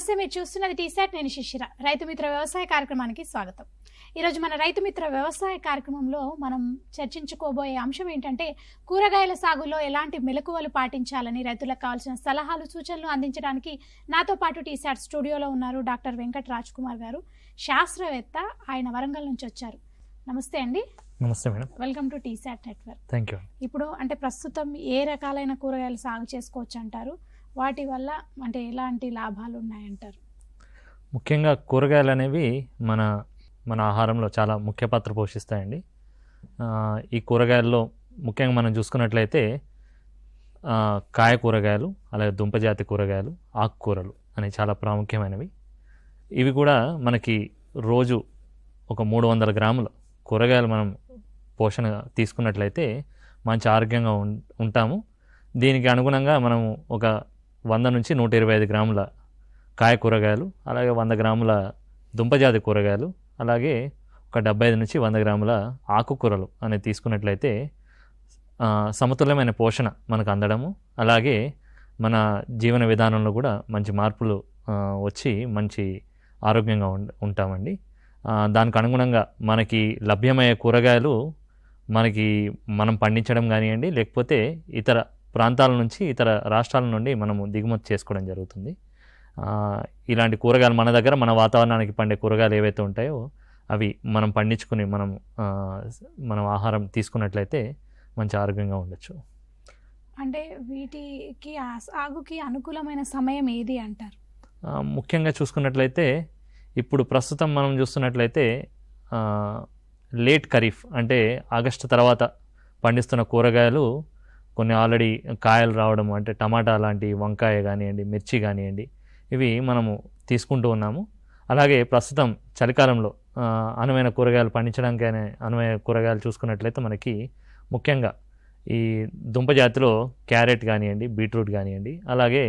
నమస్తే, మీరు చూస్తున్నది టీసాట్. నేను శిశిర. రైతు మిత్ర వ్యవసాయ కార్యక్రమానికి స్వాగతం. ఈరోజు మన రైతు మిత్ర వ్యవసాయ కార్యక్రమంలో మనం చర్చించుకోబోయే అంశం ఏంటంటే, కూరగాయల సాగులో ఎలాంటి మెలకువలు పాటించాలని రైతులకు కావాల్సిన సలహాలు సూచనలు అందించడానికి నాతో పాటు టీసాట్ స్టూడియోలో ఉన్నారు డాక్టర్ వెంకట్ రాజ్ కుమార్ గారు, శాస్త్రవేత్త. ఆయన వరంగల్ నుంచి వచ్చారు. నమస్తే అండి. నమస్తే madam. Welcome to T-SAT network. Thank you. ఇప్పుడు అంటే ప్రస్తుతం ఏ రకాలైన కూరగాయలు సాగు చేసుకోవచ్చు అంటారు? వాటి వల్ల అంటే ఎలాంటి లాభాలు ఉన్నాయంటారు? ముఖ్యంగా కూరగాయలు అనేవి మన ఆహారంలో చాలా ముఖ్య పాత్ర పోషిస్తాయండి. ఈ కూరగాయల్లో ముఖ్యంగా మనం చూసుకున్నట్లయితే కాయ కూరగాయలు, అలాగే దుంపజాతి కూరగాయలు, ఆకుకూరలు అనేవి చాలా ప్రాముఖ్యమైనవి. ఇవి కూడా మనకి రోజు ఒక 300 గ్రాముల కూరగాయలు మనం పోషణ తీసుకున్నట్లయితే మంచి ఆరోగ్యంగా ఉంటాము. దీనికి అనుగుణంగా మనము ఒక 100 నుంచి 125 గ్రాముల కాయ కూరగాయలు, అలాగే 100 గ్రాముల దుంపజాతి కూరగాయలు, అలాగే ఒక 75 నుంచి 100 గ్రాముల ఆకుకూరలు అనేది తీసుకున్నట్లయితే సమతుల్యమైన పోషణ మనకు అందడము, అలాగే మన జీవన విధానంలో కూడా మంచి మార్పులు వచ్చి మంచి ఆరోగ్యంగా ఉంటామండి. దానికి అనుగుణంగా మనకి లభ్యమయ్యే కూరగాయలు మనం పండించడం కానివ్వండి, లేకపోతే ఇతర ప్రాంతాల నుంచి, ఇతర రాష్ట్రాల నుండి మనము దిగుమతి చేసుకోవడం జరుగుతుంది. ఇలాంటి కూరగాయలు మన దగ్గర మన వాతావరణానికి పండే కూరగాయలు ఏవైతే ఉంటాయో అవి మనం పండించుకుని మనం ఆహారం తీసుకున్నట్లయితే మంచి ఆరోగ్యంగా ఉండొచ్చు. అంటే వీటికి సాగుకి అనుకూలమైన సమయం ఏది అంటారు? ముఖ్యంగా చూసుకున్నట్లయితే ఇప్పుడు ప్రస్తుతం మనం చూస్తున్నట్లయితే లేట్ ఖరీఫ్ అంటే ఆగస్టు తర్వాత పండిస్తున్న కూరగాయలు కొన్ని ఆల్రెడీ కాయలు రావడం, అంటే టమాటా లాంటి, వంకాయ కానివ్వండి, మిర్చి కానివ్వండి, ఇవి మనము తీసుకుంటూ ఉన్నాము. అలాగే ప్రస్తుతం చలికాలంలో అనువైన కూరగాయలు పండించడానికి అనువైన కూరగాయలు చూసుకున్నట్లయితే మనకి ముఖ్యంగా ఈ దుంపజాతిలో క్యారెట్ కానివ్వండి, బీట్రూట్ కానివ్వండి, అలాగే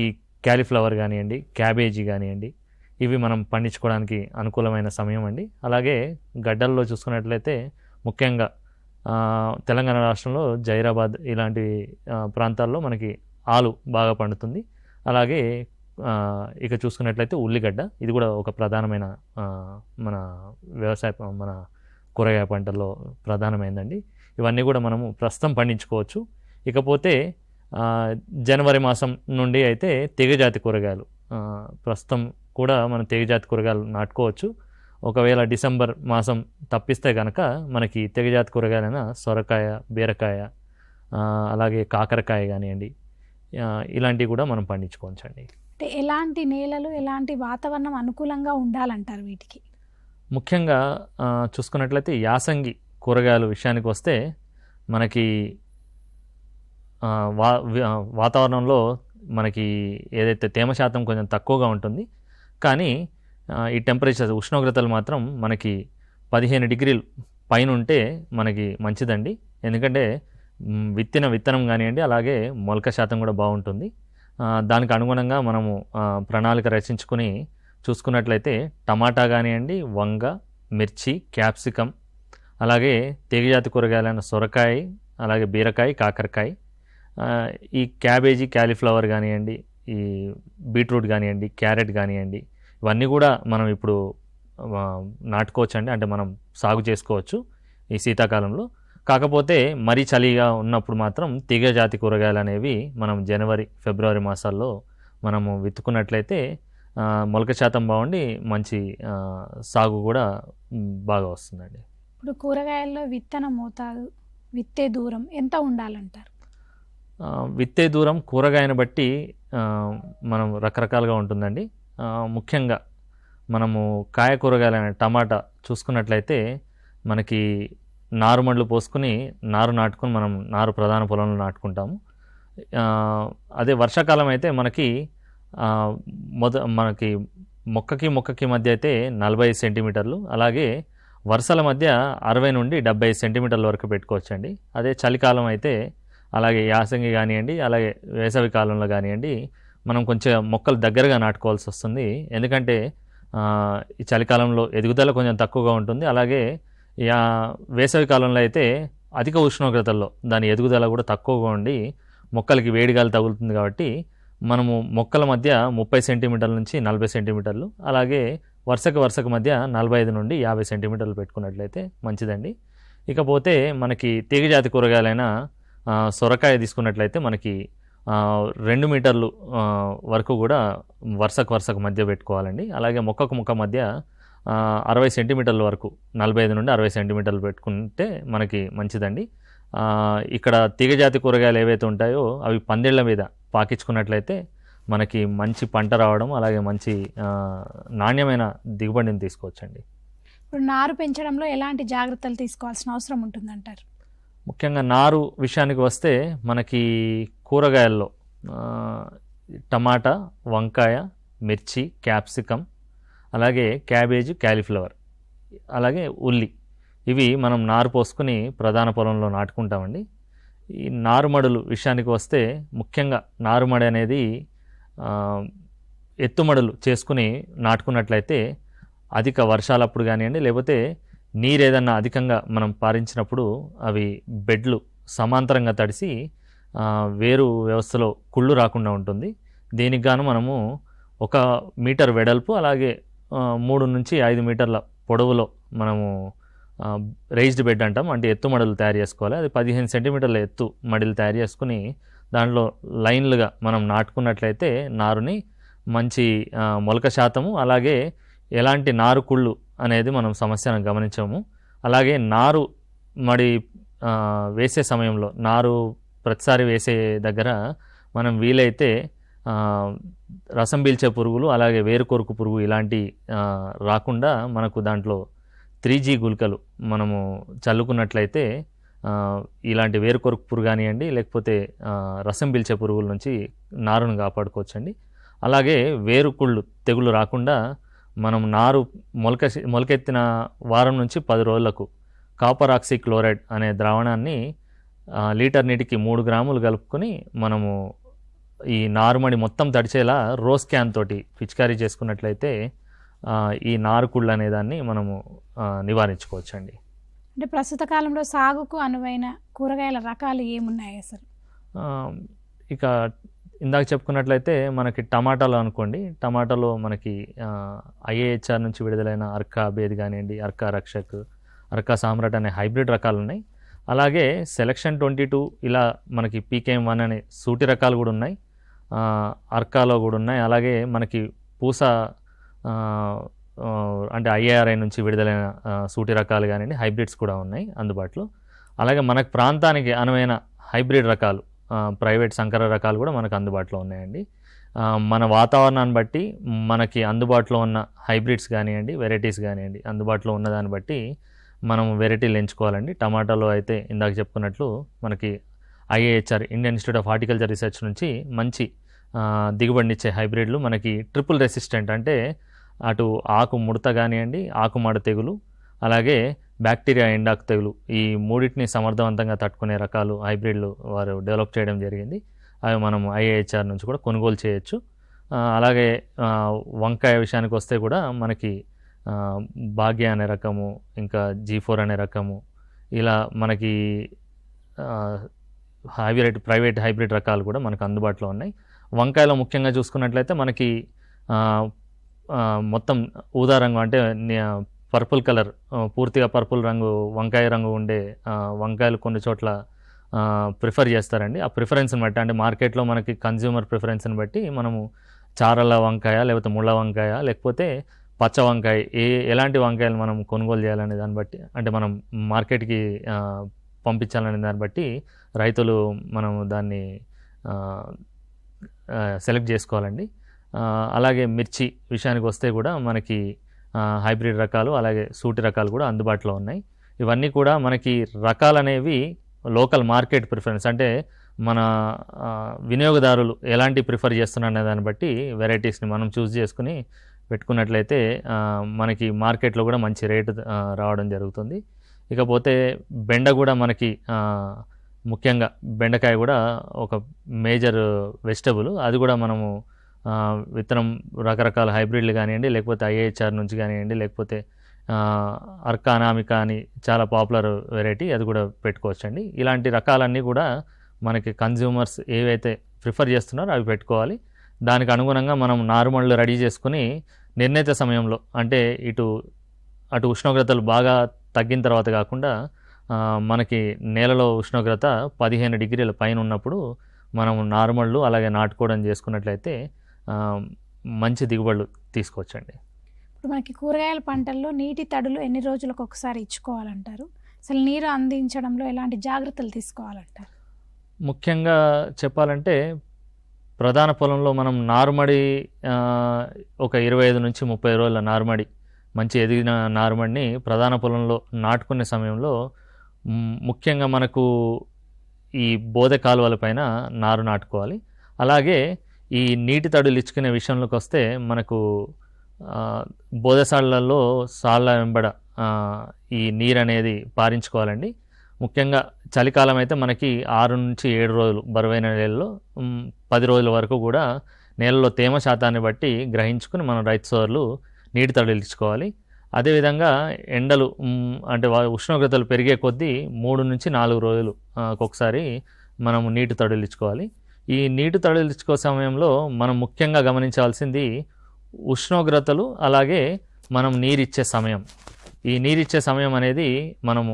ఈ క్యాలీఫ్లవర్ కానివ్వండి, క్యాబేజీ కానివ్వండి, ఇవి మనం పండించుకోవడానికి అనుకూలమైన సమయం అండి. అలాగే గడ్డల్లో చూసుకున్నట్లయితే ముఖ్యంగా తెలంగాణ రాష్ట్రంలో జైరాబాద్ ఇలాంటి ప్రాంతాల్లో మనకి ఆలు బాగా పండుతుంది. అలాగే ఇక చూసుకున్నట్లయితే ఉల్లిగడ్డ, ఇది కూడా ఒక ప్రధానమైన మన మన కూరగాయ పంటల్లో ప్రధానమైందండి. ఇవన్నీ కూడా మనము ప్రస్తుతం పండించుకోవచ్చు. ఇకపోతే జనవరి మాసం నుండి అయితే తీగజాతి కూరగాయలు ప్రస్తుతం కూడా మనం తీగజాతి కూరగాయలు నాటుకోవచ్చు. ఒకవేళ డిసెంబర్ మాసం తప్పిస్తే కనుక మనకి తీగజాతి కూరగాయలైన సొరకాయ, బీరకాయ, అలాగే కాకరకాయ కానివ్వండి, ఇలాంటివి కూడా మనం పండించుకోవచ్చు అండి. అంటే ఎలాంటి నేలలు, ఎలాంటి వాతావరణం అనుకూలంగా ఉండాలంటారు వీటికి? ముఖ్యంగా చూసుకున్నట్లయితే యాసంగి కూరగాయల విషయానికి వస్తే మనకి వాతావరణంలో మనకి ఏదైతే తేమ శాతం కొంచెం తక్కువగా ఉంటుంది, కానీ ఈ టెంపరేచర్ ఉష్ణోగ్రతలు మాత్రం మనకి 15 డిగ్రీలు పైన ఉంటే మనకి మంచిదండి. ఎందుకంటే విత్తనం కానివ్వండి, అలాగే మొలక శాతం కూడా బాగుంటుంది. దానికి అనుగుణంగా మనము ప్రణాళిక రచించుకుని చూసుకున్నట్లయితే టమాటా కానివ్వండి, వంగ, మిర్చి, క్యాప్సికం, అలాగే తీగజాతి కూరగాయలైన సొరకాయ, అలాగే బీరకాయ, కాకరకాయ, ఈ క్యాబేజీ, క్యాలీఫ్లవర్ కానివ్వండి, ఈ బీట్రూట్ కానివ్వండి, క్యారెట్ కానివ్వండి, ఇవన్నీ కూడా మనం ఇప్పుడు నాటుకోవచ్చు అండి. అంటే మనం సాగు చేసుకోవచ్చు ఈ శీతాకాలంలో. కాకపోతే మరీ చలిగా ఉన్నప్పుడు మాత్రం తీగజాతి కూరగాయలు అనేవి మనం జనవరి, ఫిబ్రవరి మాసాల్లో మనము విత్తుకున్నట్లయితే మొలక శాతం బాగుండి మంచి సాగు కూడా బాగా వస్తుందండి. ఇప్పుడు కూరగాయల్లో విత్తన మోతాదు, విత్తే దూరం ఎంత ఉండాలంటారు? విత్తే దూరం కూరగాయను బట్టి మనం రకరకాలుగా ఉంటుందండి. ముఖ్యంగా మనము కాయ కూరగాయలైన టమాటా చూసుకున్నట్లయితే మనకి నారుమడులు పోసుకుని నాటుకుని మనం ప్రధాన పొలంలో నాటుకుంటాము. అదే వర్షాకాలం అయితే మనకి మొక్కకి మధ్య అయితే 45 సెంటీమీటర్లు, అలాగే వరుసల మధ్య 60 నుండి 75 సెంటీమీటర్ల వరకు పెట్టుకోవచ్చండి. అదే చలికాలం అయితే, అలాగే యాసంగి కానివ్వండి, అలాగే వేసవి కాలంలో కానివ్వండి, మనం కొంచెం మొక్కలు దగ్గరగా నాటుకోవాల్సి వస్తుంది. ఎందుకంటే ఈ చలికాలంలో ఎదుగుదల కొంచెం తక్కువగా ఉంటుంది. అలాగే వేసవి కాలంలో అయితే అధిక ఉష్ణోగ్రతల్లో దాని ఎదుగుదల కూడా తక్కువగా ఉండి మొక్కలకి వేడిగాలి తగులుతుంది. కాబట్టి మనము మొక్కల మధ్య 30 సెంటీమీటర్ల నుంచి 40 సెంటీమీటర్లు, అలాగే వరుసకు మధ్య 45 నుండి 50 సెంటీమీటర్లు పెట్టుకున్నట్లయితే మంచిదండి. ఇకపోతే మనకి తీగజాతి కూరగాయలైన సొరకాయ తీసుకున్నట్లయితే మనకి 2 మీటర్లు వరకు కూడా వరుసకు మధ్య పెట్టుకోవాలండి. అలాగే మొక్క మధ్య 60 సెంటీమీటర్ల వరకు 45 నుండి 60 సెంటీమీటర్లు పెట్టుకుంటే మనకి మంచిదండి. ఇక్కడ తీగజాతి కూరగాయలు ఏవైతే ఉంటాయో అవి పందిళ్ళ మీద పాకించుకున్నట్లయితే మనకి మంచి పంట రావడం, అలాగే మంచి నాణ్యమైన దిగుబడిని తీసుకోవచ్చండి. ఇప్పుడు నారు పెంచడంలో ఎలాంటి జాగ్రత్తలు తీసుకోవాల్సిన అవసరం ఉంటుందంటారు? ముఖ్యంగా నారు విషయానికి వస్తే మనకి కూరగాయల్లో టమాటా, వంకాయ, మిర్చి, క్యాప్సికమ్, అలాగే క్యాబేజ్, క్యాలీఫ్లవర్, అలాగే ఉల్లి, ఇవి మనం నారు పోసుకుని ప్రధాన పొలంలో నాటుకుంటామండి. ఈ నారుమడులు విషయానికి వస్తే ముఖ్యంగా నారుమడి అనేది ఎత్తుమడులు చేసుకుని నాటుకున్నట్లయితే అధిక వర్షాలప్పుడు కానివ్వండి, లేకపోతే నీరు ఏదన్నా అధికంగా మనం పారించినప్పుడు అవి బెడ్లు సమాంతరంగా తడిసి వేరు వ్యవస్థలో కుళ్ళు రాకుండా ఉంటుంది. దీనికి గాను మనము 1 మీటర్ వెడల్పు, అలాగే 3 నుంచి 5 మీటర్ల పొడవులో మనము రైజ్డ్ బెడ్ అంటాం, అంటే ఎత్తు మడులు తయారు చేసుకోవాలి. అది 15 సెంటీమీటర్ల ఎత్తు మడిలు తయారు చేసుకుని దాంట్లో లైన్లుగా మనం నాటుకున్నట్లయితే నారుని మంచి మొలక శాతము, అలాగే ఎలాంటి నారు కుళ్ళు అనేది మనం సమస్యను గమనించాము. అలాగే నారు మడి వేసే సమయంలో నారు ప్రతిసారి వేసే దగ్గర మనం వీలైతే రసం పీల్చే పురుగులు, అలాగే వేరుకొరుకు పురుగు ఇలాంటి రాకుండా మనకు దాంట్లో 3G గుళికలు మనము చల్లుకున్నట్లయితే ఇలాంటి వేరుకొరుకు పురుగు కానివ్వండి, లేకపోతే రసం పీల్చే పురుగుల నుంచి నారును కాపాడుకోవచ్చండి. అలాగే వేరుకుళ్ళు తెగులు రాకుండా మనం నారు మొలకెత్తిన వారం నుంచి 10 రోజులకు కాపర్ ఆక్సీ క్లోరైడ్ అనే ద్రావణాన్ని లీటర్ నీటికి 3 గ్రాములు కలుపుకొని మనము ఈ నారుమడి మొత్తం తడిచేలా రోజ్ క్యాన్ తోటి పిచికారీ చేసుకున్నట్లయితే ఈ నారుకుళ్ళు అనే దాన్ని మనము నివారించుకోవచ్చండి. అంటే ప్రస్తుత కాలంలో సాగుకు అనువైన కూరగాయల రకాలు ఏమున్నాయి అసలు? ఇక ఇందాక చెప్పుకున్నట్లయితే మనకి టమాటాలు అనుకోండి, టమాటాలో మనకి IAHR నుంచి విడుదలైన అర్కా బేద్ కానివ్వండి, అర్కా రక్షక్, అర్కా సామ్రాట్ అనే హైబ్రిడ్ రకాలు ఉన్నాయి. అలాగే సెలక్షన్ 22 ఇలా మనకి PKM1 అనే సూటి రకాలు కూడా ఉన్నాయి, అర్కాలో కూడా ఉన్నాయి. అలాగే మనకి పూస అంటే IARI నుంచి విడుదలైన సూటి రకాలు కానివ్వండి, హైబ్రిడ్స్ కూడా ఉన్నాయి అందుబాటులో. అలాగే మనకు ప్రాంతానికి అనువైన హైబ్రిడ్ రకాలు, ప్రైవేట్ సంకర రకాలు కూడా మనకు అందుబాటులో ఉన్నాయండి. మన వాతావరణాన్ని బట్టి మనకి అందుబాటులో ఉన్న హైబ్రిడ్స్ కానివ్వండి, వెరైటీస్ కానివ్వండి, అందుబాటులో ఉన్నదాన్ని బట్టి మనం వెరైటీలు ఎంచుకోవాలండి. టమాటాలో అయితే ఇందాక చెప్పుకున్నట్లు మనకి IAHR Indian institute of horticulture research నుంచి మంచి దిగుబడినిచ్చే హైబ్రిడ్లు మనకి ట్రిపుల్ రెసిస్టెంట్, అంటే అటు ఆకు ముడత కానివ్వండి, ఆకుమాడ తెగులు, అలాగే బ్యాక్టీరియా ఎండాకు తెగులు, ఈ మూడింటిని సమర్థవంతంగా తట్టుకునే రకాలు హైబ్రిడ్లు వారు డెవలప్ చేయడం జరిగింది. అవి మనం IAHR నుంచి కూడా కొనుగోలు చేయొచ్చు. అలాగే వంకాయ విషయానికి వస్తే కూడా మనకి భాగ్య అనే రకము, ఇంకా G4 అనే రకము, ఇలా మనకి ప్రైవేట్ హైబ్రిడ్ రకాలు కూడా మనకు అందుబాటులో ఉన్నాయి. వంకాయలో ముఖ్యంగా చూసుకున్నట్లయితే మనకి మొత్తం ఊదా రంగు, అంటే పర్పుల్ కలర్, పూర్తిగా పర్పుల్ రంగు వంకాయ రంగు ఉండే వంకాయలు కొన్ని చోట్ల ప్రిఫర్ చేస్తారండి. ఆ ప్రిఫరెన్స్ని బట్టి, అంటే మార్కెట్లో మనకి కన్జ్యూమర్ ప్రిఫరెన్స్ని బట్టి మనము చారల వంకాయ, లేకపోతే ముళ్ళ వంకాయ, లేకపోతే పచ్చ వంకాయ, ఎలాంటి వంకాయలు మనం కొనుగోలు చేయాలనే దాన్ని బట్టి, అంటే మనం మార్కెట్కి పంపించాలనే దాన్ని బట్టి రైతులు మనం దాన్ని సెలెక్ట్ చేసుకోవాలండి. అలాగే మిర్చి విషయానికి వస్తే కూడా మనకి హైబ్రిడ్ రకాలు, అలాగే సూటి రకాలు కూడా అందుబాటులో ఉన్నాయి. ఇవన్నీ కూడా మనకి రకాలు అనేవి లోకల్ మార్కెట్ ప్రిఫరెన్స్, అంటే మన వినియోగదారులు ఎలాంటి ప్రిఫర్ చేస్తున్నారనే దాన్ని బట్టి వెరైటీస్ని మనం చూస్ చేసుకుని పెట్టుకున్నట్లయితే మనకి మార్కెట్లో కూడా మంచి రేటు రావడం జరుగుతుంది. ఇకపోతే బెండ కూడా మనకి ముఖ్యంగా బెండకాయ కూడా ఒక మేజర్ వెజిటబుల్. అది కూడా మనము విత్తనం రకరకాల హైబ్రిడ్లు కానివ్వండి, లేకపోతే IAHR నుంచి కానివ్వండి, లేకపోతే అర్కా అనామికా అని చాలా పాపులర్ వెరైటీ, అది కూడా పెట్టుకోవచ్చండి. ఇలాంటి రకాలన్నీ కూడా మనకి కన్జ్యూమర్స్ ఏవైతే ప్రిఫర్ చేస్తున్నారో అవి పెట్టుకోవాలి. దానికి అనుగుణంగా మనం నారుమళ్ళు రెడీ చేసుకుని నిర్ణీత సమయంలో అంటే అటు ఉష్ణోగ్రతలు బాగా తగ్గిన తర్వాత కాకుండా మనకి నేలలో ఉష్ణోగ్రత 15 డిగ్రీల పైన ఉన్నప్పుడు మనం నారుమళ్ళు అలాగే నాటుకోవడం చేసుకున్నట్లయితే మంచి దిగుబడులు తీసుకోవచ్చండి. ఇప్పుడు మనకి కూరగాయల పంటల్లో నీటి తడులు ఎన్ని రోజులకు ఒకసారి ఇచ్చుకోవాలంటారు? అసలు నీరు అందించడంలో ఎలాంటి జాగ్రత్తలు తీసుకోవాలంటారు? ముఖ్యంగా చెప్పాలంటే ప్రధాన పొలంలో మనం నారుమడి ఒక 25 నుంచి 30 రోజుల నారుమడి, మంచి ఎదిగిన నారుమడిని ప్రధాన పొలంలో నాటుకునే సమయంలో ముఖ్యంగా మనకు ఈ బోదె కాలువల పైన నారు నాటుకోవాలి. అలాగే ఈ నీటి తడులు ఇచ్చుకునే విషయంలోకి వస్తే మనకు బోదెసాళ్లలో సాళ్ల వెంబడ ఈ నీరు అనేది పారించుకోవాలండి. ముఖ్యంగా చలికాలం అయితే మనకి 6 నుంచి 7 రోజులు బరువైన నేలలో 10 రోజుల వరకు కూడా నేలలో తేమ శాతాన్ని బట్టి గ్రహించుకుని మన రైతు సోదరులు నీటి తడులు ఇచ్చుకోవాలి. అదేవిధంగా ఎండలు అంటే ఉష్ణోగ్రతలు పెరిగే కొద్దీ 3 నుంచి 4 రోజులు ఒకసారి మనం నీటి తడులు ఇచ్చుకోవాలి. ఈ నీటి తడులు ఇచ్చుకో సమయంలో మనం ముఖ్యంగా గమనించాల్సింది ఉష్ణోగ్రతలు, అలాగే మనం నీరిచ్చే సమయం. ఈ నీరిచ్చే సమయం అనేది మనము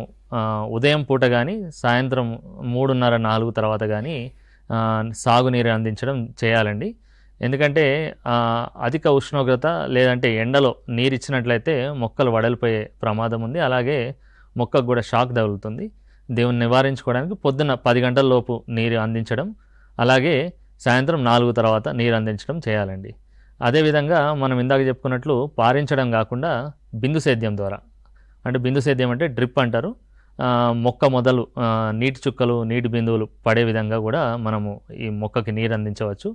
ఉదయం పూట కానీ సాయంత్రం 3:30-4 తర్వాత కానీ సాగునీరు అందించడం చేయాలండి. ఎందుకంటే అధిక ఉష్ణోగ్రత లేదంటే ఎండలో నీరు ఇచ్చినట్లయితే మొక్కలు వడలిపోయే ప్రమాదం ఉంది. అలాగే మొక్కకు కూడా షాక్ తగులుతుంది. దీన్ని నివారించుకోవడానికి పొద్దున్న 10 గంటల లోపు నీరు అందించడం, అలాగే సాయంత్రం 4 తర్వాత నీరు అందించడం చేయాలండి. అదేవిధంగా మనం ఇందాక చెప్పుకున్నట్లు పారించడం కాకుండా బిందు సేద్యం ద్వారా, అంటే బిందు సేద్యం అంటే డ్రిప్ అంటారు, మొక్క మొదలు నీటి చుక్కలు నీటి బిందువులు పడే విధంగా కూడా మనము ఈ మొక్కకి నీరు అందించవచ్చు.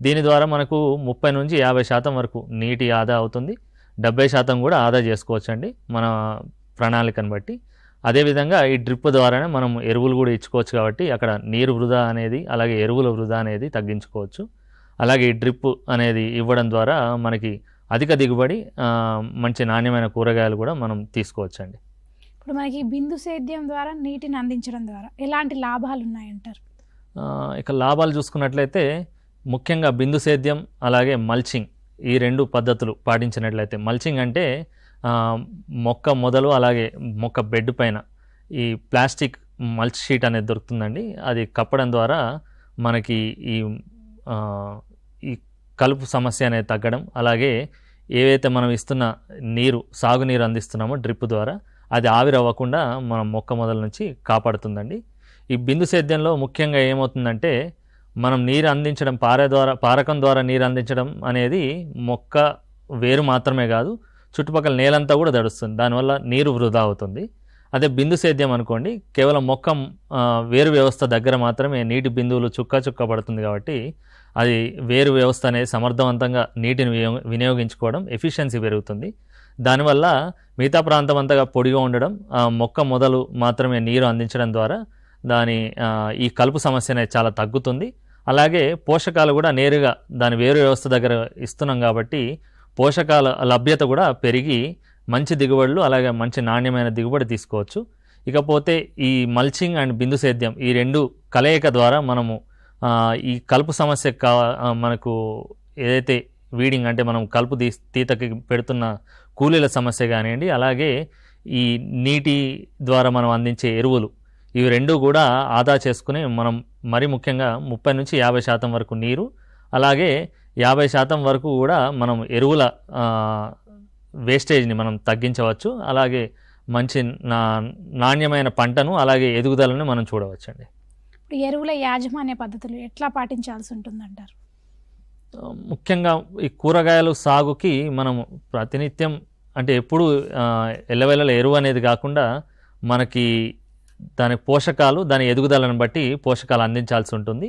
దీని ద్వారా మనకు 30 నుంచి 50% వరకు నీటి ఆదా అవుతుంది. 70% కూడా ఆదా చేసుకోవచ్చండి మన ప్రణాళికను బట్టి. అదేవిధంగా ఈ డ్రిప్ ద్వారానే మనం ఎరువులు కూడా ఇచ్చుకోవచ్చు కాబట్టి అక్కడ నీరు వృధా అనేది, అలాగే ఎరువుల వృధా అనేది తగ్గించుకోవచ్చు. అలాగే ఈ డ్రిప్ అనేది ఇవ్వడం ద్వారా మనకి అధిక దిగుబడి, మంచి నాణ్యమైన కూరగాయలు కూడా మనం తీసుకోవచ్చండి. ఇప్పుడు మనకి బిందు సేద్యం ద్వారా నీటిని అందించడం ద్వారా ఎలాంటి లాభాలు ఉన్నాయంటారు? ఇక లాభాలు చూసుకున్నట్లయితే ముఖ్యంగా బిందు సేద్యం అలాగే మల్చింగ్, ఈ 2 పద్ధతులు పాటించినట్లయితే, మల్చింగ్ అంటే మొక్క మొదలు అలాగే మొక్క బెడ్ పైన ఈ ప్లాస్టిక్ మల్చ్ షీట్ అనేది దొరుకుతుందండి. అది కప్పడం ద్వారా మనకి ఈ కలుపు సమస్య అనేది తగ్గడం, అలాగే ఏవైతే మనం ఇస్తున్న నీరు, సాగునీరు అందిస్తున్నామో డ్రిప్ ద్వారా, అది ఆవిరవ్వకుండా మన మొక్క మొదల నుంచి కాపాడుతుందండి. ఈ బిందు సేద్యంలో ముఖ్యంగా ఏమవుతుందంటే మనం నీరు అందించడం పారకం ద్వారా నీరు అందించడం అనేది మొక్క వేరు మాత్రమే కాదు, చుట్టుపక్కల నేలంతా కూడా తడుస్తుంది. దానివల్ల నీరు వృధా అవుతుంది. అదే బిందు సేద్యం అనుకోండి, కేవలం మొక్క వేరు వ్యవస్థ దగ్గర మాత్రమే నీటి బిందువులు చుక్క పడుతుంది కాబట్టి అది వేరు వ్యవస్థ అనేది సమర్థవంతంగా నీటిని వినియోగించుకోవడం, ఎఫిషియన్సీ పెరుగుతుంది. దానివల్ల మిగతా ప్రాంతం అంతగా పొడిగా ఉండడం, మొక్క మొదలు మాత్రమే నీరు అందించడం ద్వారా ఈ కలుపు సమస్య అనేది చాలా తగ్గుతుంది. అలాగే పోషకాలు కూడా నేరుగా దాని వేరు వ్యవస్థ దగ్గర ఇస్తున్నాం కాబట్టి పోషకాల లభ్యత కూడా పెరిగి మంచి దిగుబడులు, అలాగే మంచి నాణ్యమైన దిగుబడి తీసుకోవచ్చు. ఇకపోతే ఈ మల్చింగ్ అండ్ బిందు సేద్యం, ఈ 2 కలయిక ద్వారా మనము ఈ కలుపు సమస్య మనకు ఏదైతే వీడింగ్ అంటే మనం కలుపు తీతకి పెడుతున్న కూలీల సమస్య కానివ్వండి, అలాగే ఈ నీటి ద్వారా మనం అందించే ఎరువులు, ఇవి 2 కూడా ఆదా చేసుకుని మనం మరి ముఖ్యంగా 30 నుంచి 50% వరకు నీరు, అలాగే 50% వరకు కూడా మనం ఎరువుల వేస్టేజ్ని మనం తగ్గించవచ్చు. అలాగే మంచి నాణ్యమైన పంటను, అలాగే ఎదుగుదలను మనం చూడవచ్చండి. ఇప్పుడు ఎరువుల యాజమాన్య పద్ధతులు ఎట్లా పాటించాల్సి ఉంటుందంటారు? ముఖ్యంగా ఈ కూరగాయలు సాగుకి మనం ప్రతినిత్యం అంటే ఎప్పుడు ఎల్లవేళల ఎరువు అనేది కాకుండా మనకి దాని పోషకాలు, దాని ఎదుగుదలను బట్టి పోషకాలు అందించాల్సి ఉంటుంది.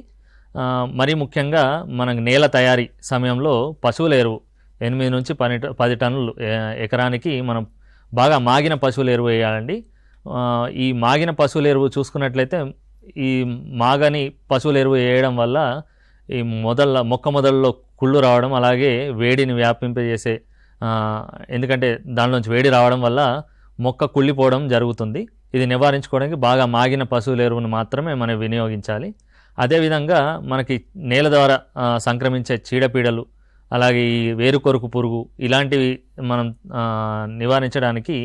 మరీ ముఖ్యంగా మనకు నేల తయారీ సమయంలో పశువుల ఎరువు 8 నుంచి 10 టన్నులు ఎకరానికి మనం బాగా మాగిన పశువుల ఎరువు వేయాలండి. ఈ మాగిన పశువుల ఎరువు చూసుకున్నట్లయితే ఈ మాగని పశువుల ఎరువు వేయడం వల్ల ఈ మొక్క మొదల్లో కుళ్ళు రావడం, అలాగే వేడిని వ్యాపింపజేసే, ఎందుకంటే దానిలోంచి వేడి రావడం వల్ల మొక్క కుళ్ళిపోవడం జరుగుతుంది. ఇది నివారించుకోవడానికి బాగా మాగిన పశువుల ఎరువును మాత్రమే మనం వినియోగించాలి. అదేవిధంగా మనకి నేల ద్వారా సంక్రమించే చీడపీడలు, అలాగే ఈ వేరుకొరుకు పురుగు ఇలాంటివి మనం నివారించడానికి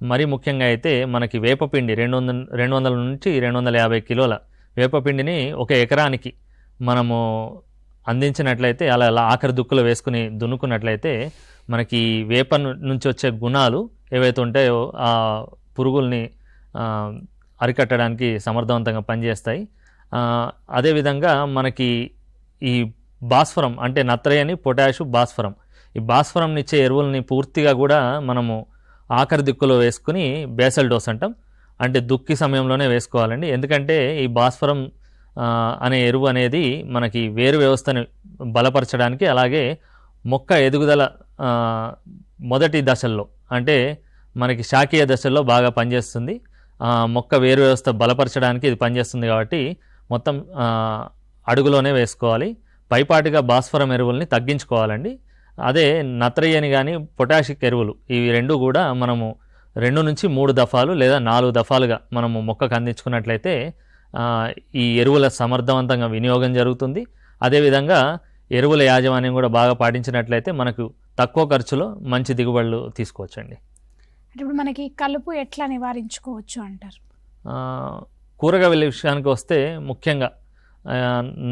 మరీ ముఖ్యంగా అయితే మనకి వేపపిండి 200 నుంచి 250 కిలోల వేపపిండిని ఒక ఎకరానికి మనము అందించినట్లయితే, అలా ఆఖరి దుక్కులో వేసుకుని దున్నుకున్నట్లయితే మనకి వేప నుంచి వచ్చే గుణాలు ఏవైతే ఉంటాయో ఆ పురుగుల్ని అరికట్టడానికి సమర్థవంతంగా పనిచేస్తాయి. అదేవిధంగా మనకి ఈ భాస్వరం అంటే నత్రజని, పొటాషు, భాస్వరం, ఈ భాస్వరంని ఇచ్చే ఎరువుల్ని పూర్తిగా కూడా మనము ఆఖరి దిక్కులో వేసుకుని బేసల్ డోస్ అంటాం, అంటే దుక్కి సమయంలోనే వేసుకోవాలండి. ఎందుకంటే ఈ భాస్వరం అనే ఎరువు అనేది మనకి వేరు వ్యవస్థని బలపరచడానికి, అలాగే మొక్క ఎదుగుదల మొదటి దశల్లో అంటే మనకి శాఖీయ దశల్లో బాగా పనిచేస్తుంది. మొక్క వేరు వ్యవస్థ బలపరచడానికి ఇది పనిచేస్తుంది కాబట్టి మొత్తం అడుగులోనే వేసుకోవాలి. పైపాటిగా భాస్వరం ఎరువుల్ని తగ్గించుకోవాలండి. అదే నత్రజని కానీ పొటాషిక్ ఎరువులు ఇవి రెండు కూడా మనము 2 నుంచి 3 దఫాలు లేదా 4 దఫాలుగా మనము మొక్కకు అందించుకున్నట్లయితే ఈ ఎరువుల సమర్థవంతంగా వినియోగం జరుగుతుంది. అదేవిధంగా ఎరువుల యాజమాన్యం కూడా బాగా పాటించినట్లయితే మనకు తక్కువ ఖర్చులో మంచి దిగుబడులు తీసుకోవచ్చండి. ఇప్పుడు మనకి కలుపు ఎట్లా నివారించుకోవచ్చు అంటారు? కూరగాయల విషయానికి వస్తే ముఖ్యంగా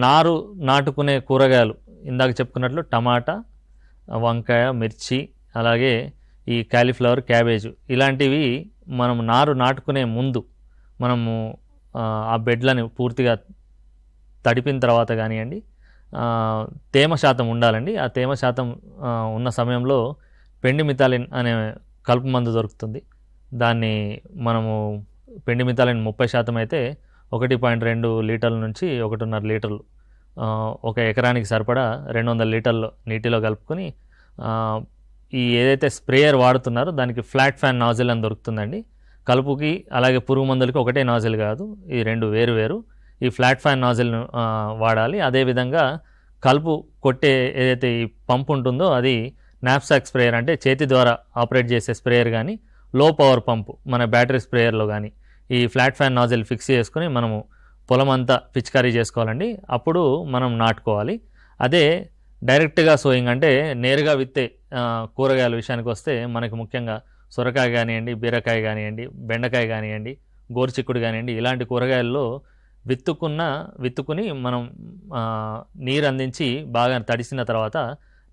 నారు నాటుకునే కూరగాయలు ఇందాక చెప్పుకున్నట్లు టమాటా, వంకాయ, మిర్చి, అలాగే ఈ కాలీఫ్లవర్, క్యాబేజ్ ఇలాంటివి మనం నారు నాటుకునే ముందు మనము ఆ బెడ్లను పూర్తిగా తడిపిన తర్వాత కానివ్వండి, తేమ శాతం ఉండాలండి. ఆ తేమ శాతం ఉన్న సమయంలో పెండిమిథాలిన్ అనే కలుపు మందు దొరుకుతుంది. దాన్ని మనము పెండిమిథాలిన్ 30% అయితే 1.2 లీటర్ల నుంచి 1.5 లీటర్లు ఒక ఎకరానికి సరిపడా 200 లీటర్లు నీటిలో కలుపుకొని ఈ ఏదైతే స్ప్రేయర్ వాడుతున్నారో దానికి ఫ్లాట్ ఫ్యాన్ నాజిల్ అని దొరుకుతుందండి. కలుపుకి అలాగే పురుగు మందులకి ఒకటే నాజిల్ కాదు, ఈ రెండు వేరు. ఈ ఫ్లాట్ ఫ్యాన్ నాజిల్ను వాడాలి. అదేవిధంగా కలుపు కొట్టే ఏదైతే ఈ పంప్ ఉంటుందో అది నాప్సాక్ స్ప్రేయర్ అంటే చేతి ద్వారా ఆపరేట్ చేసే స్ప్రేయర్ కానీ, లో పవర్ పంపు మన బ్యాటరీ స్ప్రేయర్లో కానీ ఈ ఫ్లాట్ ఫ్యాన్ నాజిల్ ఫిక్స్ చేసుకుని మనము పొలం అంతా పిచికారీ చేసుకోవాలండి. అప్పుడు మనం నాటుకోవాలి. అదే డైరెక్ట్గా సోయింగ్ అంటే నేరుగా విత్తే కూరగాయల విషయానికి వస్తే మనకి ముఖ్యంగా సొరకాయ కానివ్వండి, బీరకాయ కానివ్వండి, బెండకాయ కానివ్వండి, గోరుచిక్కుడు కానివ్వండి, ఇలాంటి కూరగాయల్లో విత్తుకుని మనం నీరు అందించి బాగా తడిసిన తర్వాత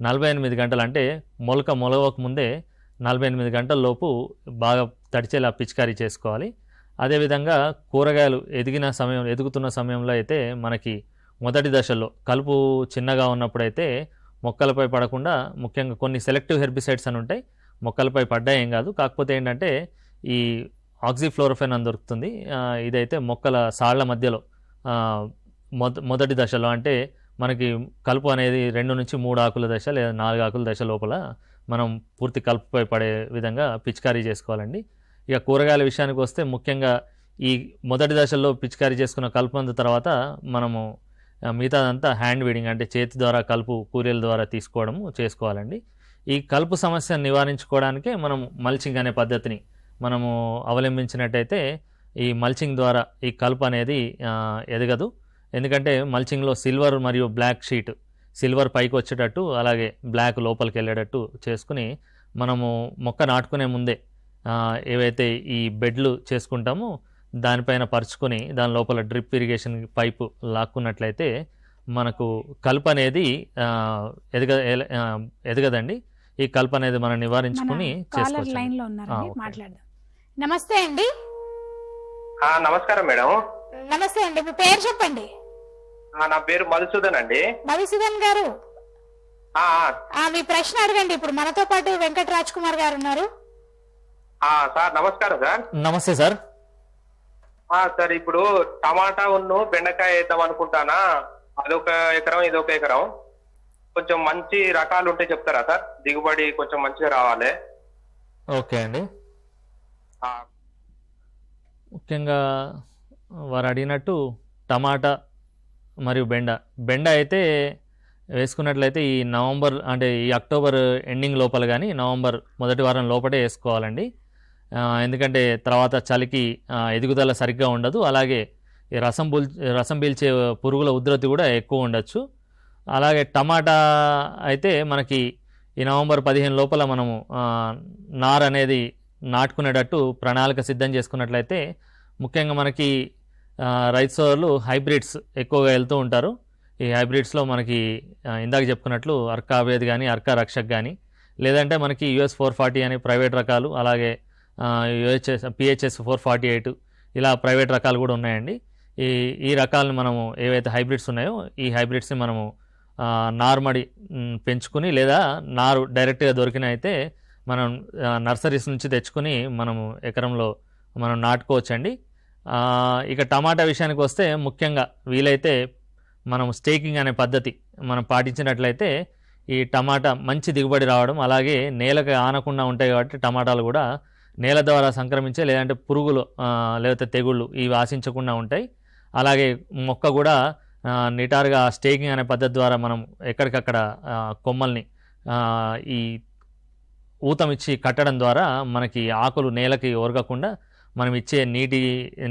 48 గంటలు అంటే మొలవక ముందే 48 గంటల లోపు బాగా తడిచేలా పిచికారీ చేసుకోవాలి. అదేవిధంగా కూరగాయలు ఎదుగుతున్న సమయంలో అయితే మనకి మొదటి దశలో కలుపు చిన్నగా ఉన్నప్పుడైతే మొక్కలపై పడకుండా ముఖ్యంగా కొన్ని సెలెక్టివ్ హెర్బిసైడ్స్ అని ఉంటాయి, మొక్కలపై పడ్డా ఏం కాదు. కాకపోతే ఏంటంటే ఈ ఆక్సిఫ్లోరోఫెన్ అని దొరుకుతుంది. ఇదైతే మొక్కల సాళ్ల మధ్యలో మొదటి దశలో అంటే మనకి కలుపు అనేది 2 నుంచి 3 ఆకుల దశ లేదా 4 ఆకుల దశ లోపల మనం పూర్తి కలుపుపై పడే విధంగా పిచికారీ చేసుకోవాలండి. ఇక కూరగాయల విషయానికి వస్తే ముఖ్యంగా ఈ మొదటి దశలో పిచికారీ చేసుకున్న కలుపు మందు తర్వాత మనము మిగతాదంతా హ్యాండ్ వీడింగ్ అంటే చేతి ద్వారా కలుపు కూలీల ద్వారా చేసుకోవాలండి. ఈ కలుపు సమస్యను నివారించుకోవడానికే మనం మల్చింగ్ అనే పద్ధతిని మనము అవలంబించినట్టయితే ఈ మల్చింగ్ ద్వారా ఈ కలుపు అనేది ఎదగదు. ఎందుకంటే మల్చింగ్లో సిల్వర్ మరియు బ్లాక్ షీట్, సిల్వర్ పైకి వచ్చేటట్టు అలాగే బ్లాక్ లోపలికి వెళ్ళేటట్టు చేసుకుని మనము మొక్క నాటుకునే ముందే ఏవైతే ఈ బెడ్లు చేసుకుంటామో దానిపైన పరుచుకొని దాని లోపల డ్రిప్ ఇరిగేషన్ పైపు లాక్కున్నట్లయితే మనకు కలుపు అనేది ఎదగదండి. ఈ కలుపు అనేది మనం నివారించుకుని చేసుకోవచ్చు. నమస్తే అండి. నమస్కారం మేడం. నమస్తే అండి, మీ పేరు చెప్పండి. నా పేరు మధుసూదన్ అండి. మధుసూదన్ గారు మీ ప్రశ్న అడగండి. ఇప్పుడు మనతో పాటు వెంకట రాజ్ కుమార్ గారు ఉన్నారు. సార్ నమస్కారం సార్. నమస్తే సార్. సార్ ఇప్పుడు టమాటా బెండకాయ వేద్దాం అనుకుంటానా, అదొక ఎకరం ఇదొక ఎకరం, కొంచెం మంచి రకాలు ఉంటే చెప్తారా సార్? దిగుబడి కొంచెం మంచిగా రావాలి. ఓకే అండి. ముఖ్యంగా వారు అడిగినట్టు టమాటా మరియు బెండ అయితే వేసుకున్నట్లయితే ఈ నవంబర్ అంటే ఈ అక్టోబర్ ఎండింగ్ లోపల కానీ నవంబర్ మొదటి వారం లోపలే వేసుకోవాలండి. ఎందుకంటే తర్వాత చలికి ఎదుగుదల సరిగ్గా ఉండదు. అలాగే ఈ రసం పీల్చే పురుగుల ఉధృతి కూడా ఎక్కువ ఉండొచ్చు. అలాగే టమాటా అయితే మనకి ఈ నవంబర్ 15 లోపల మనము నారు అనేది నాటుకునేటట్టు ప్రణాళిక సిద్ధం చేసుకున్నట్లయితే ముఖ్యంగా మనకి రైతు సోదరులు హైబ్రిడ్స్ ఎక్కువగా వెళ్తూ ఉంటారు. ఈ హైబ్రిడ్స్లో మనకి ఇందాక చెప్పుకున్నట్లు అర్కా అభేద్ కానీ అర్కా రక్షక్ కానీ లేదంటే మనకి US 440 అనే ప్రైవేట్ రకాలు, అలాగే PHS 448 ఇలా ప్రైవేట్ రకాలు కూడా ఉన్నాయండి. ఈ రకాలను మనము ఏవైతే హైబ్రిడ్స్ ఉన్నాయో ఈ హైబ్రిడ్స్ని మనము నారుమడి పెంచుకుని లేదా నారు డైరెక్ట్గా దొరికిన అయితే మనం నర్సరీస్ నుంచి తెచ్చుకొని మనము ఎకరంలో మనం నాటుకోవచ్చండి. ఇక టమాటా విషయానికి వస్తే ముఖ్యంగా వీలైతే మనం స్టేకింగ్ అనే పద్ధతి మనం పాటించినట్లయితే ఈ టమాటా మంచి దిగుబడి రావడం, అలాగే నేలకు ఆనకుండా ఉంటాయి కాబట్టి టమాటాలు కూడా నేల ద్వారా సంక్రమించే లేదంటే పురుగులు లేకపోతే తెగుళ్ళు ఇవి ఆశించకుండా ఉంటాయి. అలాగే మొక్క కూడా నిటారుగా స్టేకింగ్ అనే పద్ధతి ద్వారా మనం ఎక్కడికక్కడ కొమ్మల్ని ఈ ఊతమిచ్చి కట్టడం ద్వారా మనకి ఆకులు నేలకి ఒరగకుండా మనం ఇచ్చే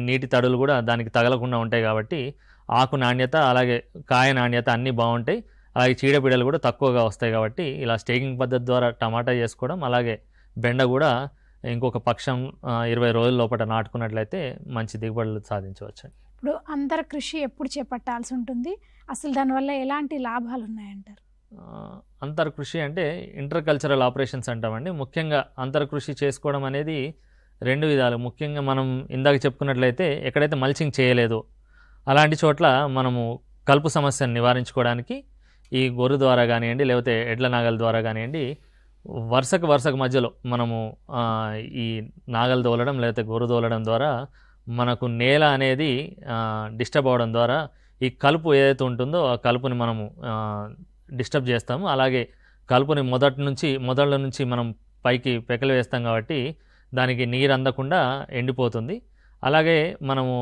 నీటి తడులు కూడా దానికి తగలకుండా ఉంటాయి కాబట్టి ఆకు నాణ్యత అలాగే కాయ నాణ్యత అన్నీ బాగుంటాయి. అలాగే చీడపీడలు కూడా తక్కువగా వస్తాయి కాబట్టి ఇలా స్టేకింగ్ పద్ధతి ద్వారా టమాటా చేసుకోవడం, అలాగే బెండ కూడా ఇంకొక పక్షం 20 రోజుల లోపల నాటుకున్నట్లయితే మంచి దిగుబడులు సాధించవచ్చు. ఇప్పుడు అంతర కృషి ఎప్పుడు చేపట్టాల్సి ఉంటుంది, అసలు దానివల్ల ఎలాంటి లాభాలు ఉన్నాయంటారు? అంతర కృషి అంటే ఇంటర్ కల్చరల్ ఆపరేషన్స్ అంటామండి. ముఖ్యంగా అంతర కృషి చేసుకోవడం అనేది 2 విధాలు. ముఖ్యంగా మనం ఇందాక చెప్పుకున్నట్లయితే ఎక్కడైతే మల్చింగ్ చేయలేదో అలాంటి చోట్ల మనము కలుపు సమస్యను నివారించుకోవడానికి ఈ గొర్రు ద్వారా కానివ్వండి లేకపోతే ఎడ్ల నాగల ద్వారా కానివ్వండి వరుసకు మధ్యలో మనము ఈ నాగలు తోలడం లేకపోతే గొర్రు తోలడం ద్వారా మనకు నేల అనేది డిస్టర్బ్ అవడం ద్వారా ఈ కలుపు ఏదైతే ఉంటుందో ఆ కలుపుని మనము డిస్టర్బ్ చేస్తాము. అలాగే కలుపుని మొదళ్ళ నుంచి మనం పైకి పెకలు వేస్తాం కాబట్టి దానికి నీరు అందకుండా ఎండిపోతుంది. అలాగే మనము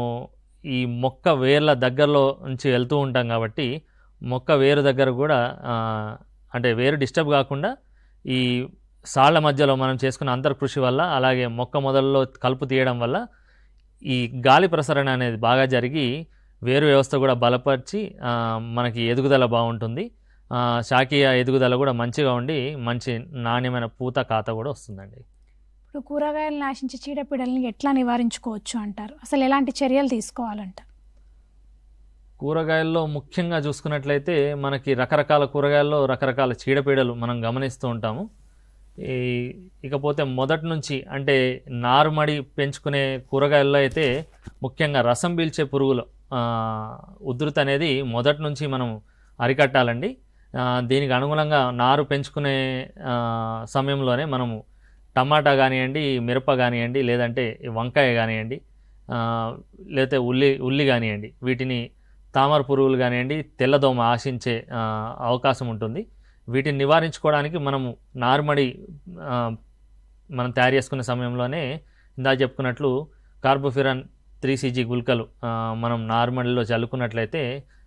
ఈ మొక్క వేర్ల దగ్గరలో నుంచి వెళ్తూ ఉంటాం కాబట్టి మొక్క వేరు దగ్గర కూడా అంటే వేరు డిస్టర్బ్ కాకుండా ఈ సాళ్ల మధ్యలో మనం చేసుకున్న అంతర్కృషి వల్ల అలాగే మొక్క మొదల్లో కలుపు తీయడం వల్ల ఈ గాలి ప్రసరణ అనేది బాగా జరిగి వేరు వ్యవస్థ కూడా బలపరిచి మనకి ఎదుగుదల బాగుంటుంది. శాఖీయ ఎదుగుదల కూడా మంచిగా ఉండి మంచి నాణ్యమైన పూత కాత కూడా వస్తుందండి. ఇప్పుడు కూరగాయలు నాశించే చీడపీడల్ని ఎట్లా నివారించుకోవచ్చు అంటారు, అసలు ఎలాంటి చర్యలు తీసుకోవాలంటారు? కూరగాయల్లో ముఖ్యంగా చూసుకున్నట్లయితే మనకి రకరకాల కూరగాయల్లో రకరకాల చీడపీడలు మనం గమనిస్తూ ఉంటాము. ఇకపోతే మొదటి నుంచి అంటే నారుమడి పెంచుకునే కూరగాయల్లో అయితే ముఖ్యంగా రసం పీల్చే పురుగులు ఉధృతి అనేది మొదటి నుంచి మనం అరికట్టాలండి. దీనికి అనుగుణంగా నారు పెంచుకునే సమయంలోనే మనము టమాటా కానివ్వండి, మిరప కానివ్వండి, లేదంటే వంకాయ కానివ్వండి, లేకపోతే ఉల్లి కానివ్వండి, వీటిని తామర పురుగులు కానివ్వండి, తెల్లదోమ ఆశించే అవకాశం ఉంటుంది. వీటిని నివారించుకోవడానికి మనము నారుమడి మనం తయారు చేసుకునే సమయంలోనే ఇందాక చెప్పుకున్నట్లు కార్బోఫిరాన్ 3CG గుళికలు మనం నారుమడిలో చల్లుకున్నట్లయితే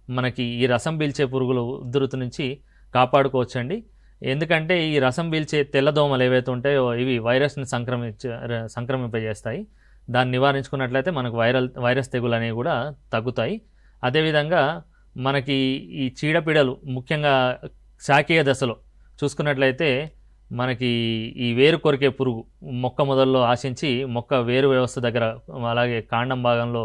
మనకి ఈ రసం పీల్చే పురుగుల ఉధృతి నుంచి కాపాడుకోవచ్చండి. ఎందుకంటే ఈ రసం పీల్చే తెల్లదోమలు ఏవైతే ఉంటాయో ఇవి వైరస్ని సంక్రమింపజేస్తాయి. దాన్ని నివారించుకున్నట్లయితే మనకు వైరస్ తెగులు అనేవి కూడా తగ్గుతాయి. అదేవిధంగా మనకి ఈ చీడపీడలు ముఖ్యంగా శాఖీయ దశలో చూసుకున్నట్లయితే మనకి ఈ వేరు కొరికే పురుగు మొక్క మొదల్లో ఆశించి మొక్క వేరు వ్యవస్థ దగ్గర అలాగే కాండం భాగంలో